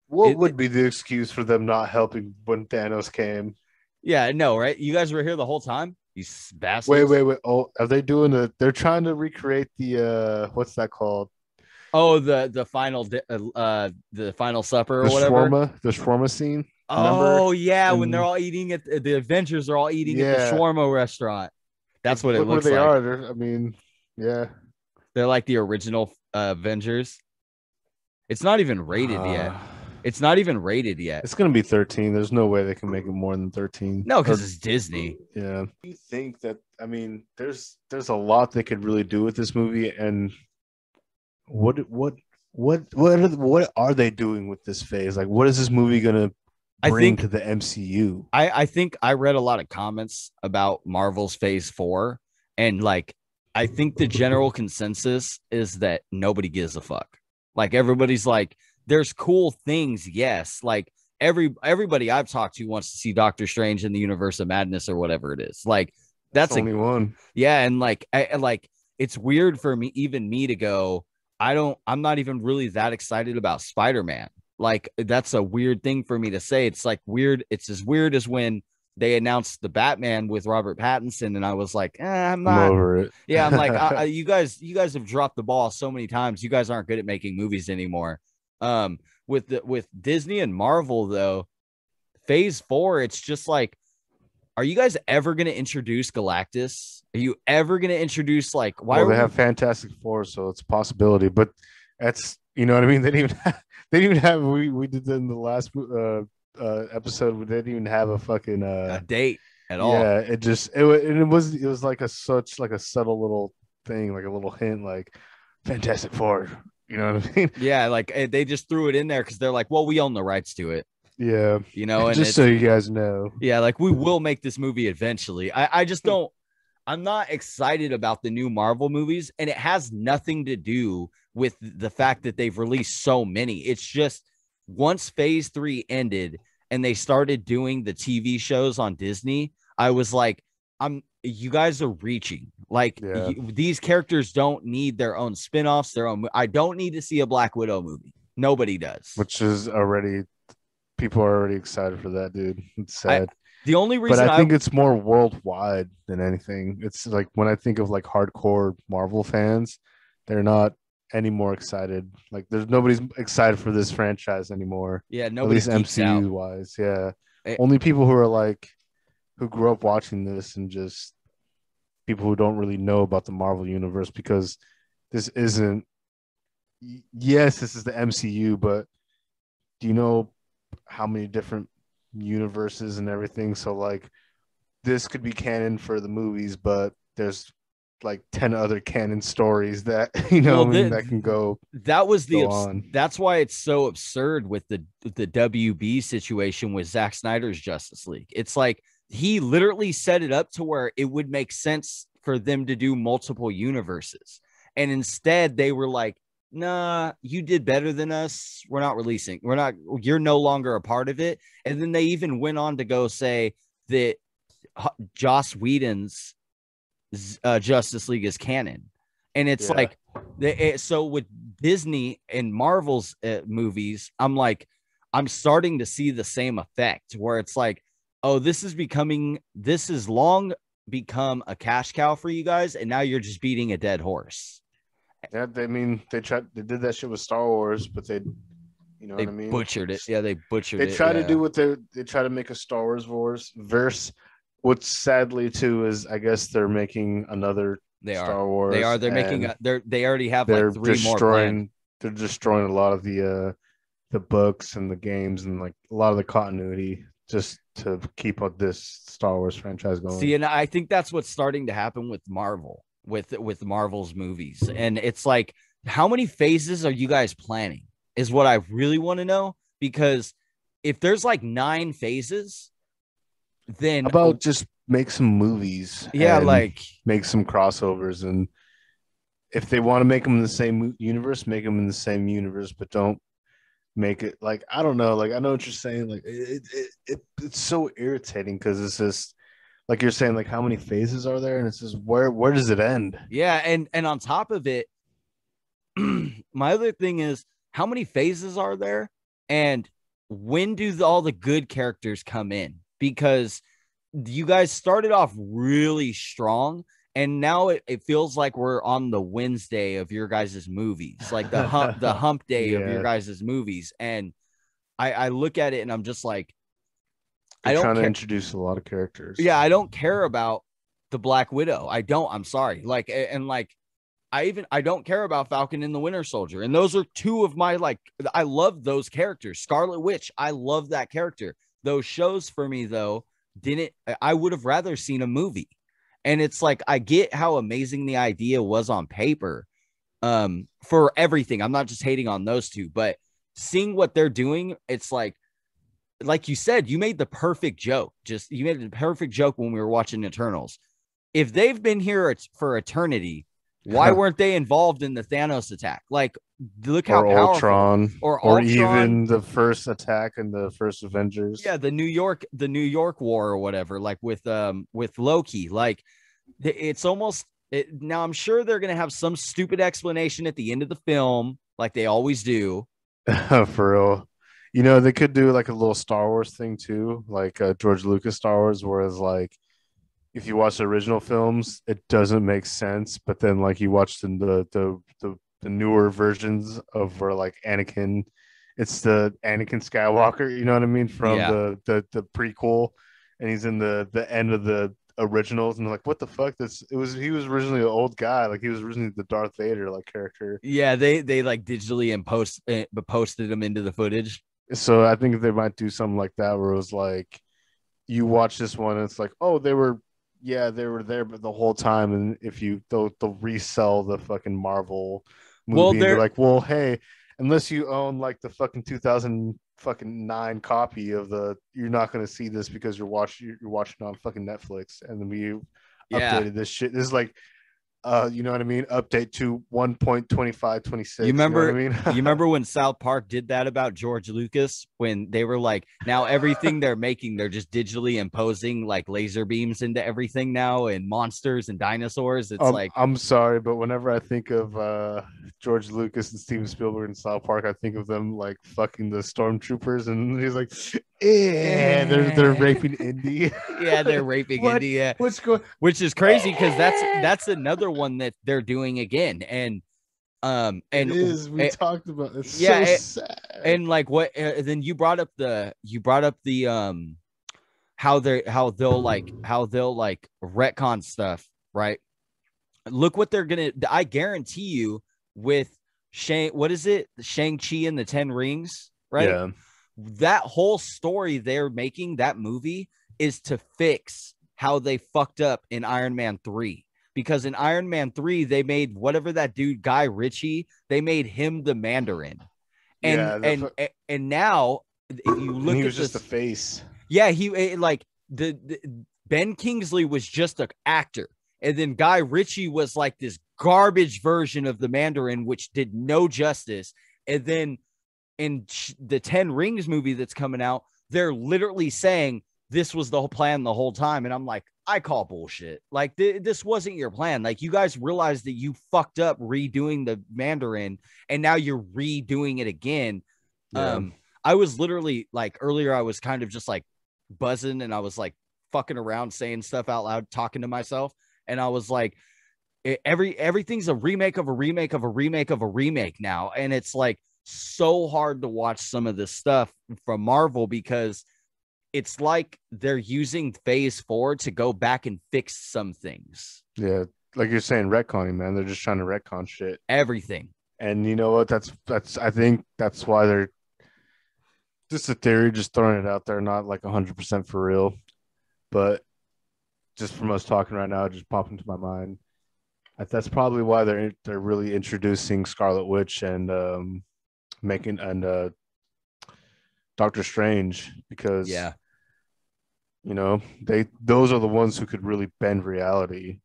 What would be the excuse for them not helping when Thanos came? Yeah, no, right? You guys were here the whole time? These bastards. Wait. Oh, are they doing they're trying to recreate the what's that called? Oh, the final supper or whatever. The shawarma scene. Oh, yeah, when they're all eating at the Avengers are all eating at the shawarma restaurant. That's what it looks like. Where they are. I mean, yeah. They're like the original Avengers. It's not even rated yet. It's not even rated yet. It's going to be 13. There's no way they can make it more than 13. No, because it's Disney. Yeah. You think that, I mean, there's a lot they could really do with this movie. And what are they doing with this phase? Like, what is this movie going to bring to the MCU? I think I read a lot of comments about Marvel's Phase 4. And, like, I think the general consensus is that nobody gives a fuck. Like, everybody's like, there's cool things, yes. Like everybody I've talked to wants to see Doctor Strange in the Universe of Madness or whatever it is. Like that's only one. Yeah, and like it's weird for me to go. I'm not even really that excited about Spider-Man. Like that's a weird thing for me to say. It's like weird. It's as weird as when they announced the Batman with Robert Pattinson, and I was like, I'm over it. Yeah, I'm like, you guys have dropped the ball so many times. You guys aren't good at making movies anymore. With Disney and Marvel though, Phase 4, it's just like, are you guys ever going to introduce Galactus? Are you ever going to introduce like why? Well, they have Fantastic Four, so it's a possibility. But that's, you know what I mean. They didn't even have we did in the last episode. We didn't even have a fucking a date. at all. Yeah, it was like a such like a subtle little thing, like a little hint, like Fantastic Four. You know what I mean? Yeah, like they just threw it in there because they're like, well, we own the rights to it, Yeah. and Just so it's you guys know. yeah, like we will make this movie eventually. I just don't. I'm not excited about the new Marvel movies, and it has nothing to do with the fact that they've released so many. It's just once Phase 3 ended and they started doing the TV shows on Disney, I was like, you guys are reaching. Like Yeah. these characters don't need their own spin-offs, their own. I don't need to see a Black Widow movie. Nobody does. Which is already people are already excited for that, dude. It's I sad. the only But reason I I think it's more worldwide than anything. It's like when I think of like hardcore Marvel fans, they're not any more excited. Like there's nobody's excited for this franchise anymore. yeah, At nobody least geeks out. MCU wise. Yeah. Eh, Only people who are like who grew up watching this and just people who don't really know about the Marvel universe because this isn't yes, this is the MCU, but do you know how many different universes and everything? So like this could be canon for the movies, but there's like 10 other canon stories that Well, what I mean that can that was go on. that's why it's so absurd with the WB situation with Zack Snyder's Justice League. It's like he literally set it up to where it would make sense for them to do multiple universes. And instead they were like, nah, you did better than us. We're not releasing. You're no longer a part of it. And then they even went on to go say that Joss Whedon's Justice League is canon. And it's Yeah. like, so with Disney and Marvel's movies, I'm starting to see the same effect where it's like, oh, this has long become a cash cow for you guys. And now you're just beating a dead horse. Yeah, they did that shit with Star Wars, but you know They what I mean? butchered it. Yeah, they butchered They it. try to Yeah, do what they try to make a Star Wars verse. What's sadly too is I guess they're making another they are. Star They are. Wars They're making and a. They already have like they're three more planned. destroying a lot of the books and the games and like a lot of the continuity just to keep up this Star Wars franchise See, going. and I think that's what's starting to happen with Marvel, with Marvel's movies, and it's like, how many phases are you guys planning? Is what I really want to know because if there's like 9 phases, How then about just make some movies yeah, and like make some crossovers and if they want to make them in the same universe, make them in the same universe, but don't make it like I don't know. Like I know what you're saying. Like it's so irritating because it's just like you're saying. Like how many phases are there, and it's just where does it end? yeah, and on top of it, my other thing is how many phases are there, and when do all the good characters come in? Because you guys started off really strong and now it feels like we're on the Wednesday of your guys' movies, like the hump day of your Yeah, guys' movies. And I look at it and I'm just like, they're I don't trying to care. introduce a lot of characters. Yeah, I don't care about the Black Widow. I don't. I'm sorry. Like, and like, I don't care about Falcon and the Winter Soldier. And those are two of my like I love those characters. Scarlet Witch, I love that character. Those shows for me though, didn't I would have rather seen a movie. And it's like I get how amazing the idea was on paper for everything. I'm not just hating on those two, but seeing what they're doing, it's like you said, you made the perfect joke. Just you made the perfect joke when we were watching Eternals. If they've been here for eternity, why weren't they involved in the Thanos attack? Like, look how or powerful. Ultron, Or or Ultron, even the first attack in the first Avengers. yeah, the New York War or whatever, like with Loki. Like, it's almost now. I'm sure they're gonna have some stupid explanation at the end of the film, like they always do. For real. You know, they could do like a little Star Wars thing too, like George Lucas Star Wars, whereas like if you watch the original films, it doesn't make sense. But then like you watch the newer versions of where like Anakin, it's the Anakin Skywalker, you know what I mean, from Yeah, the prequel, and he's in the end of the originals, and like what the fuck? He was originally an old guy, like he was originally the Darth Vader like character. yeah. They like digitally and posted them into the footage. So I think they might do something like that where it was like you watch this one, and it's like, oh, they were there, but the whole time, and if they'll resell the fucking Marvel Well, movie, and they're like, well, hey, unless you own like the fucking 2009 copy of you're not gonna see this because you're watching on fucking Netflix, and then we yeah. updated this shit. This is like, you know what I mean? Update to 1.2526. You You know what I remember mean? you remember when South Park did that about George Lucas when they were like, now everything they're making, they're just digitally imposing like laser beams into everything now and monsters and dinosaurs. It's like, I'm sorry, but whenever I think of George Lucas and Steven Spielberg and South Park, I think of them like fucking the stormtroopers, and he's like, "Yeah, they're raping Indy." yeah, they're raping What? India, What's going? which is crazy because that's another one that they're doing again. And It and is. We talked about it. It's yeah, so sad. and like what then you brought up the how they'll like retcon stuff, right? Look what they're gonna. I guarantee you with what is it? Shang-Chi and the Ten Rings, right? Yeah, That whole story they're making, that movie, is to fix how they fucked up in Iron Man 3. Because in Iron Man 3, they made whatever that dude, Guy Ritchie, they made him the Mandarin. And yeah. and now if you And look he at was just this, a face. yeah, like the Ben Kingsley was just an actor. And then Guy Ritchie was like this garbage version of the Mandarin, which did no justice. And then in the 10 Rings movie that's coming out, they're literally saying this was the whole plan the whole time. And I'm like, I call bullshit. Like, this wasn't your plan. Like, you guys realized that you fucked up redoing the Mandarin, and now you're redoing it again. Yeah. I was literally like earlier, I was kind of just like buzzing and I was like fucking around saying stuff out loud, talking to myself. And I was like, everything's a remake of a remake of a remake of a remake now. And it's like so hard to watch some of this stuff from Marvel because it's like they're using phase 4 to go back and fix some things. Yeah. Like you're saying, retconning, man. They're just trying to retcon shit. Everything. And you know what? I think that's why they're just a theory, just throwing it out there, not like 100% for real. But just from us talking right now, it just popped into my mind. That's probably why they're really introducing Scarlet Witch and making and Doctor Strange, because Yeah. you know those are the ones who could really bend reality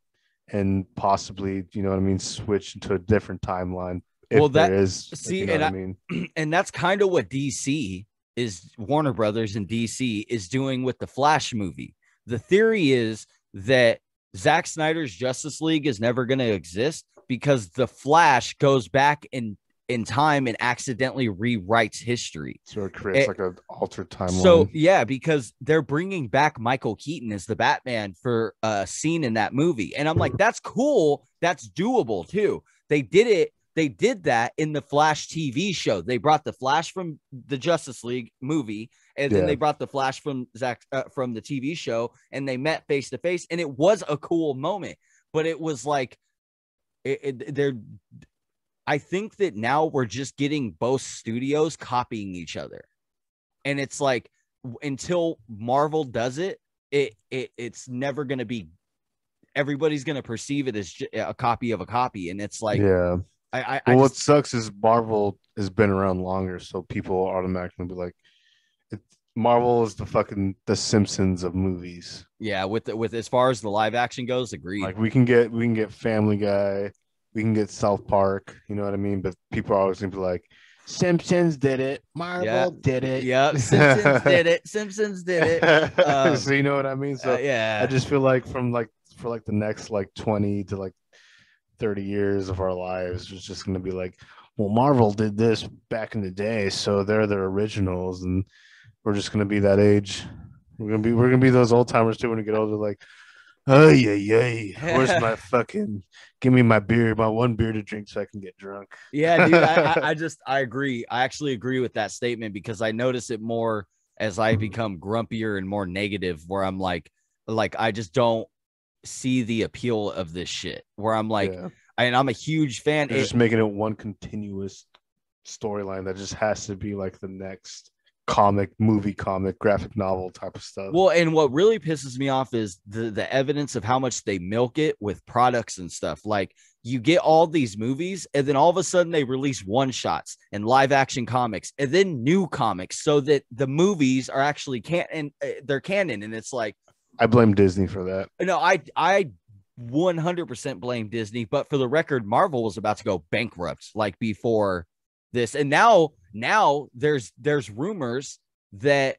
and possibly, you know what I mean, switch into a different timeline if Well, there that is, if see, you know what I mean. and that's kind of what DC is, Warner Brothers and DC is doing with the Flash movie. The theory is that Zack Snyder's Justice League is never going to exist because the Flash goes back in time and accidentally rewrites history. So it creates like an altered timeline. So yeah, because they're bringing back Michael Keaton as the Batman for a scene in that movie, and I'm like, that's cool, that's doable too. They did it. They did that in the Flash TV show. They brought the Flash from the Justice League movie, and then they brought the Flash from from the TV show, and they met face to face, and it was a cool moment. But it was like, they're. I think that now we're just getting both studios copying each other, and it's like until Marvel does it, it's never going to be. Everybody's going to perceive it as a copy of a copy, and it's like, yeah. What sucks is Marvel has been around longer, so people automatically be like, Marvel is the Simpsons of movies. Yeah, with as far as the live action goes, agreed. Like we can get Family Guy, we can get South Park, you know what I mean? But people are always gonna be like, Simpsons did it, Marvel did it. Yeah, Simpsons did it. Simpsons did it. So you know what I mean? So yeah, I just feel like for like the next like 20 to like 30 years of our lives, it's just gonna be like, well, Marvel did this back in the day, so they're the originals, and we're just gonna be that age. We're gonna be those old timers too when we get older. Like, oh yeah, where's my fucking? Give me my beer, my one beer to drink, so I can get drunk. Yeah, dude. I agree. I actually agree with that statement because I notice it more as I become grumpier and more negative. Where I'm like I just don't see the appeal of this shit. Where I'm like, and I'm a huge fan. They're just making it one continuous storyline that just has to be like the next comic, graphic novel type of stuff. Well, and what really pisses me off is the evidence of how much they milk it with products and stuff. Like you get all these movies, and then all of a sudden they release one shots and live action comics, and then new comics, so that the movies are actually they're canon. And it's like, I blame Disney for that. No, I 100% blame Disney. But for the record, Marvel was about to go bankrupt like before this, and now there's rumors that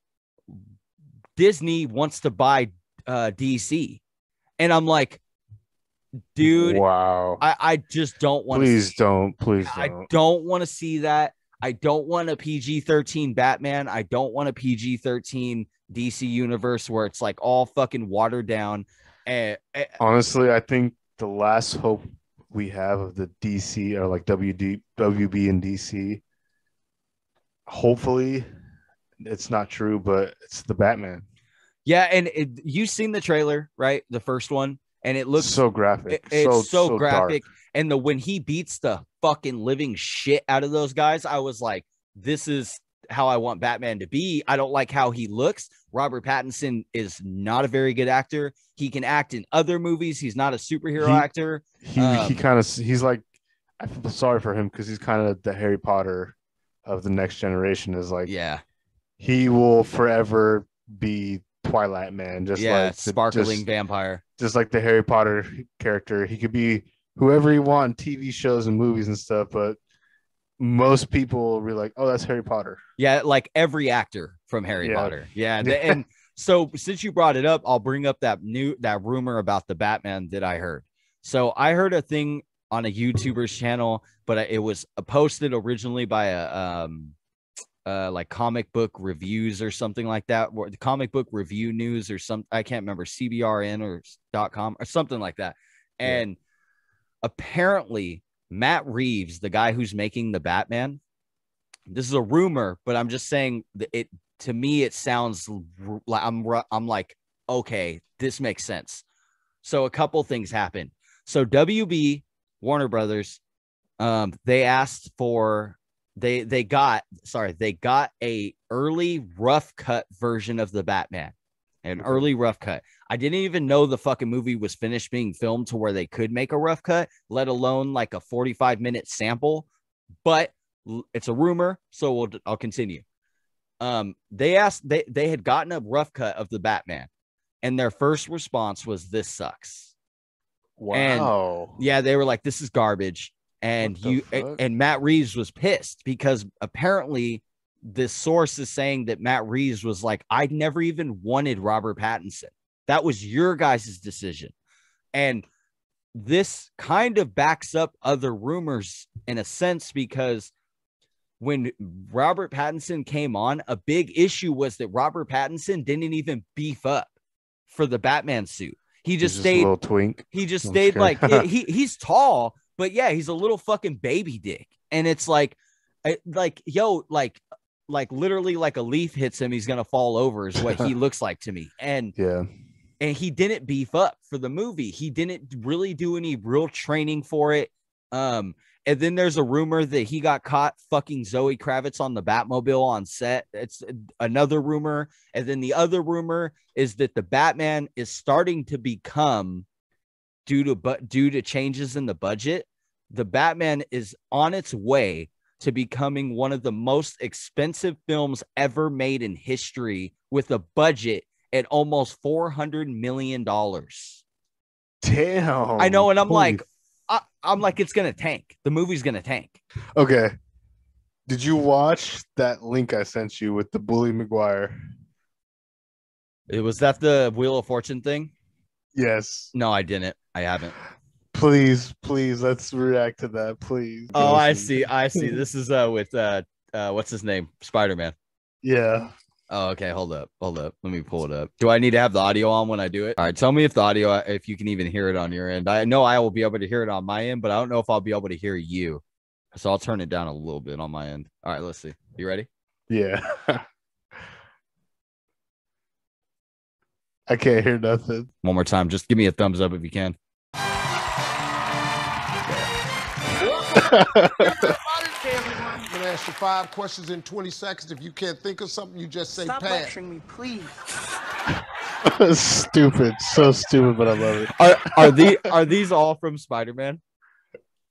Disney wants to buy DC, and I'm like, dude, wow, I just don't want to. Please don't. I don't want to see that. I don't want a PG-13 Batman. I don't want a PG-13 DC universe where it's like all fucking watered down. Honestly, I think the last hope we have of the DC or like WB and DC, hopefully it's not true, but it's the Batman. Yeah, and you've seen the trailer, right? The first one, and it looks so graphic. It's so graphic. Dark. And when he beats the fucking living shit out of those guys, I was like, this is how I want Batman to be. I don't like how he looks. Robert Pattinson is not a very good actor. He can act in other movies. He's not a superhero actor. He's like, I feel sorry for him because he's kind of the Harry Potter of the next generation. Is like, yeah, he will forever be Twilight Man, just like sparkling vampire, just like the Harry Potter character. He could be whoever you want in TV shows and movies and stuff, but most people will be like, oh, that's Harry Potter. Yeah, like every actor from Harry Potter. Yeah. And so since you brought it up, I'll bring up that rumor about the Batman that I heard. So I heard a thing on a YouTuber's channel, but it was posted originally by a like comic book reviews or something like that, or the comic book review news or some, I can't remember, CBRN or .com or something like that. And apparently Matt Reeves, the guy who's making the Batman, this is a rumor, but I'm just saying that to me, it sounds like I'm like, okay, this makes sense. So a couple things happened. So WB, Warner Brothers, they asked for, they got a early rough cut version of the Batman, an early rough cut. I didn't even know the fucking movie was finished being filmed to where they could make a rough cut, let alone like a 45-minute sample. But it's a rumor, so I'll continue. They had gotten a rough cut of the Batman, and their first response was, "This sucks." Wow. And they were like, "This is garbage." And Matt Reeves was pissed because apparently this source is saying that Matt Reeves was like, I never even wanted Robert Pattinson. That was your guys' decision. And this kind of backs up other rumors in a sense, because when Robert Pattinson came on, a big issue was that Robert Pattinson didn't even beef up for the Batman suit. He just stayed a little twink. He just stayed like he's tall, but yeah, he's a little fucking baby dick. And it's like literally like a leaf hits him, he's gonna fall over is what he looks like to me. And he didn't beef up for the movie. He didn't really do any real training for it. And then there's a rumor that he got caught fucking Zoe Kravitz on the Batmobile on set. It's another rumor. And then the other rumor is that the Batman is starting to become, due to changes in the budget, the Batman is on its way to becoming one of the most expensive films ever made in history, with a budget at almost $400 million. Damn. I know. And I'm like, it's going to tank. The movie's going to tank. Okay. Did you watch that link I sent you with the Bully McGuire? Was that the Wheel of Fortune thing? Yes. No, I didn't. I haven't. Please, let's react to that, please. Oh, I see. This is with what's his name? Spider-Man. Yeah. Oh, okay. Hold up. Let me pull it up. Do I need to have the audio on when I do it? All right. Tell me if you can even hear it on your end. I know I will be able to hear it on my end, but I don't know if I'll be able to hear you. So I'll turn it down a little bit on my end. All right. Let's see. You ready? Yeah. I can't hear nothing. One more time. Just give me a thumbs up if you can. everyone. I'm gonna ask you 5 questions in 20 seconds. If you can't think of something, you just say Stop pass. lecturing me, please. Stupid, so stupid, but I love it. Are these all from Spider-Man?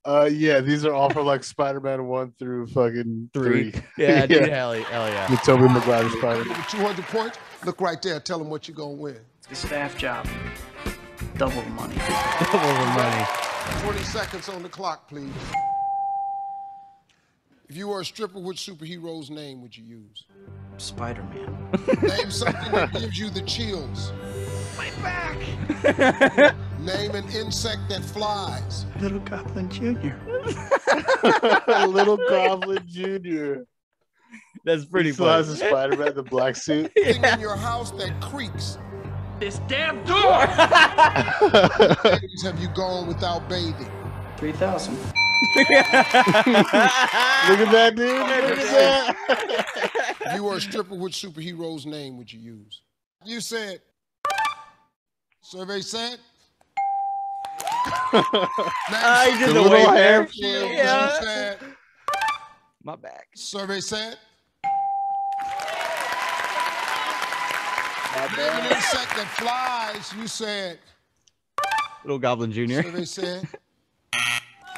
Yeah, these are all from like Spider-Man 1 through fucking 3. Yeah, dude, hell yeah. With Tobey Maguire Spider-Man. With 200 points, look right there. Tell them what you're gonna win. It's a staff job. Double the money. Double the money. 20 seconds on the clock, please. If you were a stripper, which superhero's name would you use? Spider-Man. Name something that gives you the chills. My back. Name an insect that flies. Little Goblin Jr. Little Goblin Jr. That's pretty funny. He flies a Spider-Man, the black suit. Thing in your house that creaks. This damn door. How many days have you gone without bathing? 3,000. Look at that, dude. Look at that. If you were a stripper, which superhero's name would you use? You said. Survey said. I did the little hair. Yeah. Said. My back. Survey said. My Name an insect that flies. You said. Little Goblin Jr. Survey said.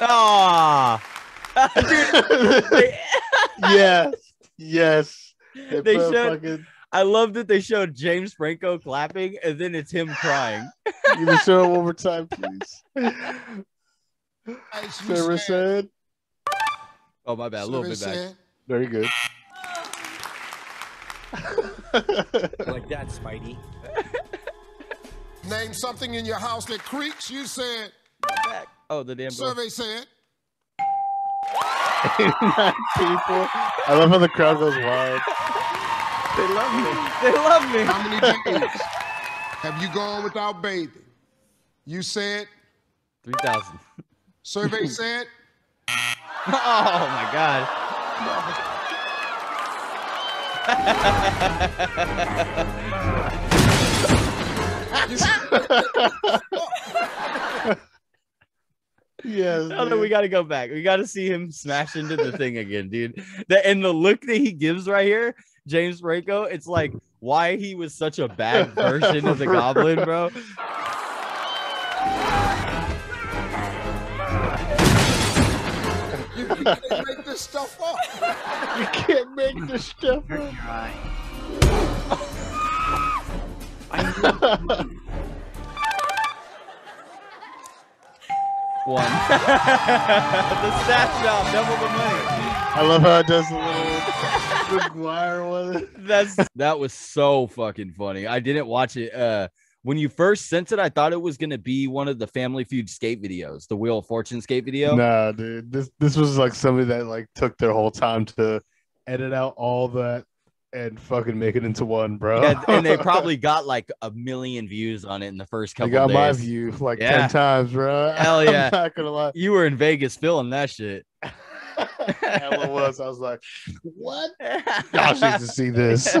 Ah. Yes. They showed. I love that they showed James Franco clapping and then it's him crying. You can show it one more time, please. Survey said. Oh, my bad. A little bit back. Very good. Like that, Spidey. Name something in your house that creaks. You said. Oh, the damn door. Survey said. People. I love how the crowd goes wild. They love me. They love me. How many days have you gone without bathing? You said. 3,000. Survey said. Oh my God. Yes. Oh, no, we got to go back. We got to see him smash into the thing again, dude. And the look that he gives right here, James Franco, it's like why he was such a bad version of the Goblin, bro. You can't make this stuff up. You can't make this stuff up. Your eye. One. The staff job, double the money. I love how it does the little McGuire one. That was so fucking funny. I didn't watch it. When you first sent it, I thought it was gonna be one of the Family Feud skate videos, the Wheel of Fortune skate video. Nah, dude. This was like somebody that like took their whole time to edit out all that and fucking make it into one, bro. Yeah, and they probably got like 1 million views on it in the first couple They got days. my view like 10 times, bro. Hell yeah. I'm not gonna lie. You were in Vegas filming that shit. Hell it was. I was like, what? Y'all should to see this.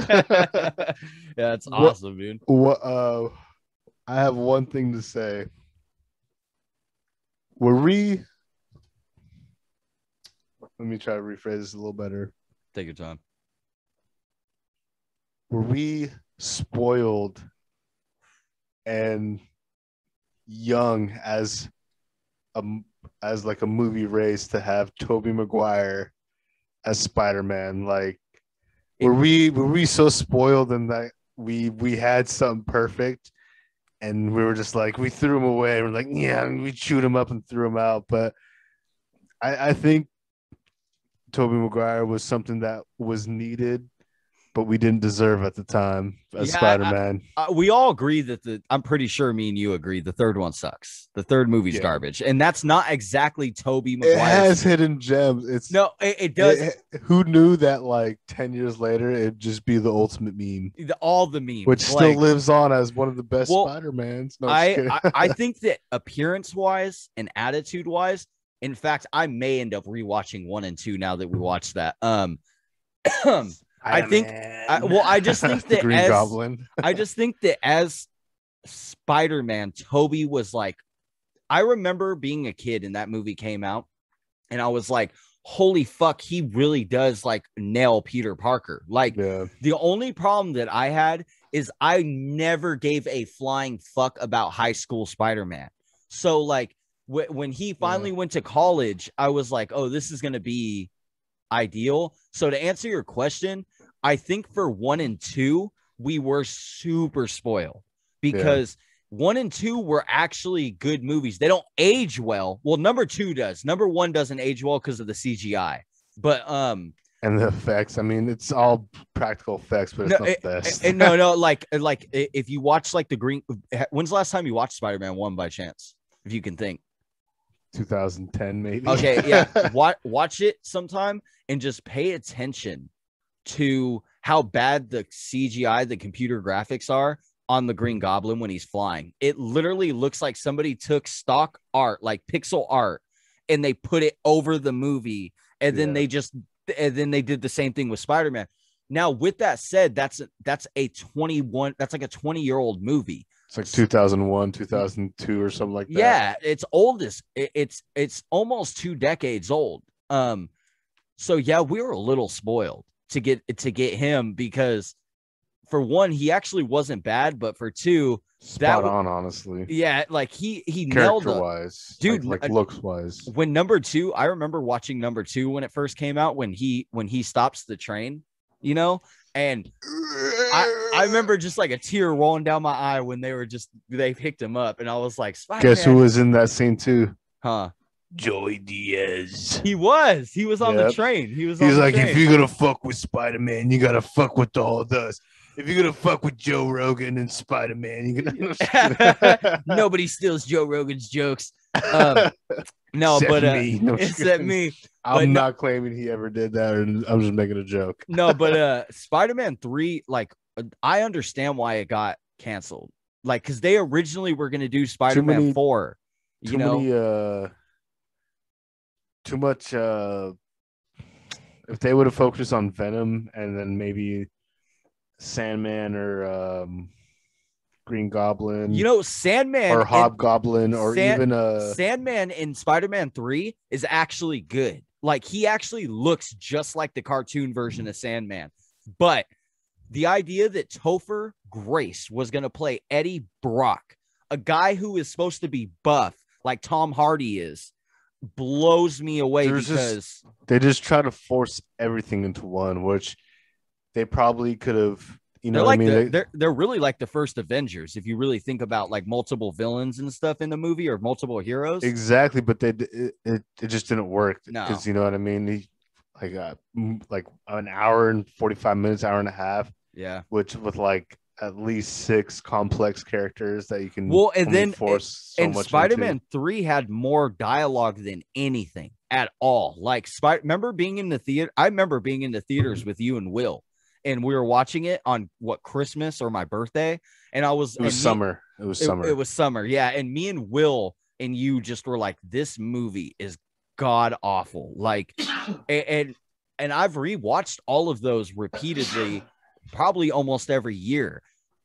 Yeah, it's awesome, dude. What I have one thing to say. Let me try to rephrase this a little better. Take your time. Were we spoiled and young as like a movie race to have Tobey Maguire as Spider-Man? Like, were we so spoiled and that we had something perfect and we were just like, we threw him away. We're like, yeah, we chewed him up and threw him out. But I think Tobey Maguire was something that was needed, but we didn't deserve at the time as Spider-Man. We all agree that I'm pretty sure me and you agree the third one sucks. The third movie's garbage. And that's not exactly Tobey Maguire. It has hidden gems. It does. Who knew that like 10 years later, it'd just be the ultimate meme. All the memes. Which still lives on as one of the best Spider-Mans. No, I think that appearance-wise and attitude-wise, in fact, I may end up rewatching 1 and 2 now that we watched that. I just think that Green Goblin. I just think that as Spider-Man, Tobey was like, I remember being a kid and that movie came out And I was like, holy fuck, he really does like nail Peter Parker. Like the only problem that I had is I never gave a flying fuck about high school Spider-Man. So like when he finally went to college, I was like, oh, this is going to be ideal. So to answer your question, I think for 1 and 2, we were super spoiled because 1 and 2 were actually good movies. They don't age well. Well, number 2 does. Number 1 doesn't age well because of the CGI. But and the effects. I mean, it's all practical effects, but it's not the best. Like if you watch like the green. When's the last time you watched Spider-Man 1 by chance? If you can think. 2010 maybe. Okay, yeah. Watch it sometime and just pay attention to how bad the CGI, the computer graphics are on the Green Goblin when he's flying. It literally looks like somebody took stock art, like pixel art, and they put it over the movie, and then they did the same thing with Spider-Man. Now, with that said, that's a 20-year-old movie. It's like 2001, 2002 or something like that. Yeah, it's oldest. It's almost 2 decades old. So yeah, we were a little spoiled to get him because for 1, he actually wasn't bad, but for 2, spot on, honestly. Yeah, like he nailed it, wise, dude. Like looks wise. When number 2, I remember watching number 2 when it first came out, when he stops the train, you know, and I remember just like a tear rolling down my eye when they picked him up, and I was like, Spider-Man. Guess who was in that scene too? Huh? Joey Diaz. He was on the train. He's like, if you're gonna fuck with Spider-Man, you gotta fuck with all of us. If you're gonna fuck with Joe Rogan and Spider-Man, you're gonna nobody steals Joe Rogan's jokes. No, except but me. No, except me. I'm not claiming he ever did that, and I'm just making a joke. No, but Spider-Man 3, like I understand why it got canceled. Like, because they originally were gonna do Spider-Man 4. Too much. If they would have focused on Venom and then maybe Sandman or Green Goblin, Sandman or Hobgoblin, or even Sandman in Spider-Man 3 is actually good. Like, he actually looks just like the cartoon version of Sandman. But the idea that Topher Grace was going to play Eddie Brock, a guy who is supposed to be buff like Tom Hardy is, blows me away because they just try to force everything into one, which they probably could have. They're really like the first Avengers if you really think about like multiple villains and stuff in the movie, or multiple heroes. Exactly, but it just didn't work. No, because you know what I mean. Like an hour and 45 minutes, hour and a half. Yeah, which with like at least 6 complex characters that you can force so much. Spider-Man 3 had more dialogue than anything at all. Like remember being in the theater? I remember being in the theaters with you and Will, and we were watching it on Christmas or my birthday, and it was summer. It was summer, yeah. And me and Will and you just were like, this movie is god awful. Like, and I've rewatched all of those repeatedly. Probably almost every year.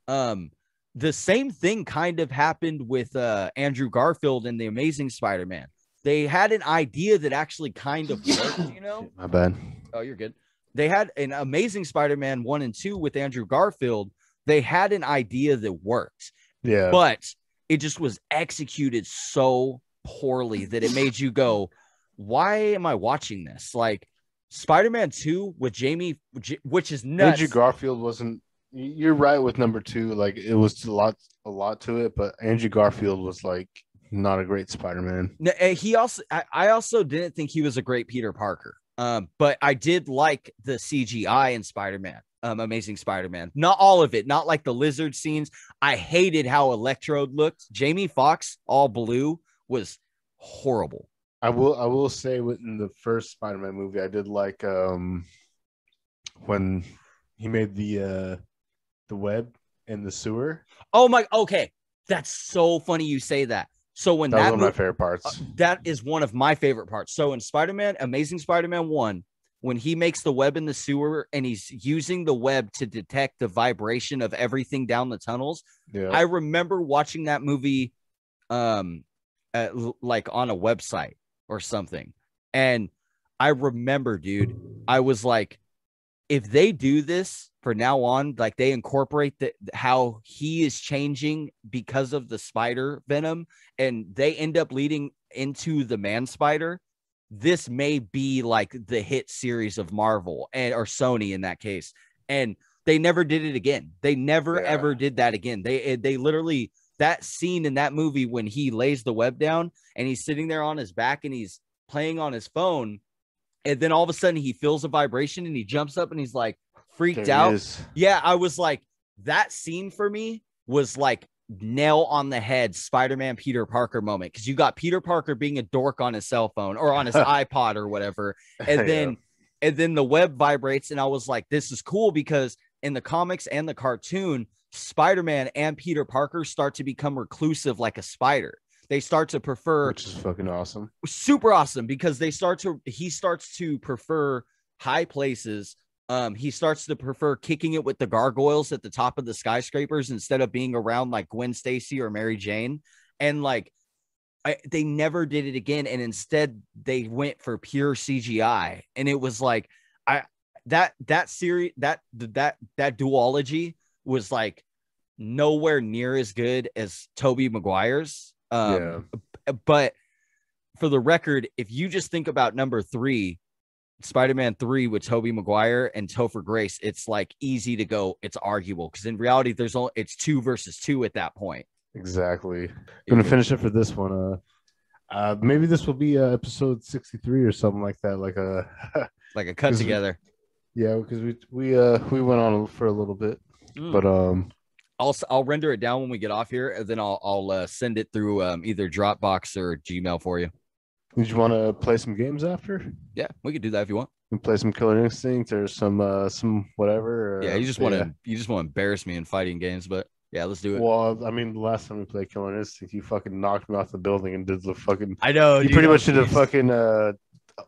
The same thing kind of happened with Andrew Garfield and the Amazing Spider-Man. They had an idea that actually kind of worked, you know? My bad. Oh, you're good. They had an Amazing Spider-Man 1 and 2 with Andrew Garfield. They had an idea that worked. Yeah. But it just was executed so poorly that it made you go, why am I watching this? Like, Spider-Man 2 with Jamie, which is nuts. Andrew Garfield wasn't. You're right with number 2. Like, it was a lot to it, but Andrew Garfield was like not a great Spider-Man. No, I also didn't think he was a great Peter Parker. But I did like the CGI in Spider-Man, Amazing Spider-Man. Not all of it, not like the lizard scenes. I hated how Electrode looked. Jamie Foxx, all blue, was horrible. I will say within the first Spider-Man movie, I did like when he made the web in the sewer. Oh my, okay. That's so funny you say that. So when that was one of my favorite parts. That is one of my favorite parts. So in Spider-Man, Amazing Spider-Man 1, when he makes the web in the sewer and he's using the web to detect the vibration of everything down the tunnels. Yeah. I remember watching that movie like on a website or something. And I remember, dude, I was like, if they do this for now on, like they incorporate how he is changing because of the spider venom, and they end up leading into the man spider, this may be like the hit series of Marvel or Sony in that case. And they never did it again. They never ever did that again. They literally, that scene in that movie when he lays the web down and he's sitting there on his back and he's playing on his phone, and then all of a sudden he feels a vibration and he jumps up and he's like freaked out. Yeah, I was like, that scene for me was like nail on the head Spider-Man Peter Parker moment, because you got Peter Parker being a dork on his cell phone or on his iPod or whatever, and then the web vibrates, and I was like, this is cool, because in the comics and the cartoon, Spider-Man and Peter Parker start to become reclusive like a spider. They start to prefer, which is fucking awesome, super awesome, because he starts to prefer high places. He starts to prefer kicking it with the gargoyles at the top of the skyscrapers instead of being around like Gwen Stacy or Mary Jane. And like, they never did it again. And instead they went for pure CGI. And it was like, that series, that duology was like nowhere near as good as Tobey Maguire's. But for the record, if you just think about number 3, Spider-Man 3 with Tobey Maguire and Topher Grace, it's like easy to go, it's arguable, because in reality it's 2 versus 2 at that point. Exactly. Gonna finish it for this one. Maybe this will be episode 63 or something like that, like a cut together. Because we went on for a little bit, but I'll render it down when we get off here, and then I'll send it through either Dropbox or Gmail for you. Did you want to play some games after? Yeah, we could do that if you want. We play some Killer Instinct or some whatever. Yeah, you just want to embarrass me in fighting games, but yeah, let's do it. Well, I mean, the last time we played Killer Instinct, you fucking knocked me off the building and did the fucking. I know. You pretty much did a fucking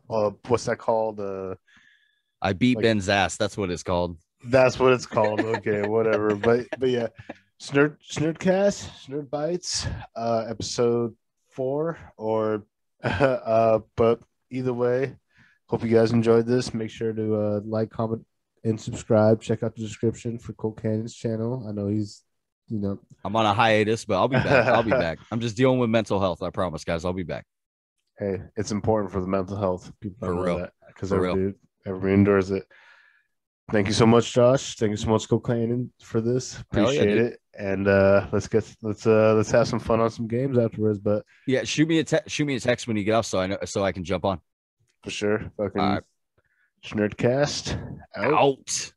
what's that called? I beat Ben's ass. That's what it's called. That's what it's called. Okay, whatever. But yeah, Snerdcast, Snerd Bites, episode 4, or but either way, hope you guys enjoyed this. Make sure to like, comment, and subscribe. Check out the description for Cole Cannon's channel. I know he's, I'm on a hiatus, but I'll be back. I'll be back. I'm just dealing with mental health. I promise, guys. I'll be back. Hey, it's important for the mental health. People for real, because everybody endures it. Thank you so much, Josh. Thank you so much, Cole Cannon, for this. Appreciate it. And let's have some fun on some games afterwards. But yeah, shoot me a text when you get off, so I can jump on. For sure. Fucking Snerdcast out.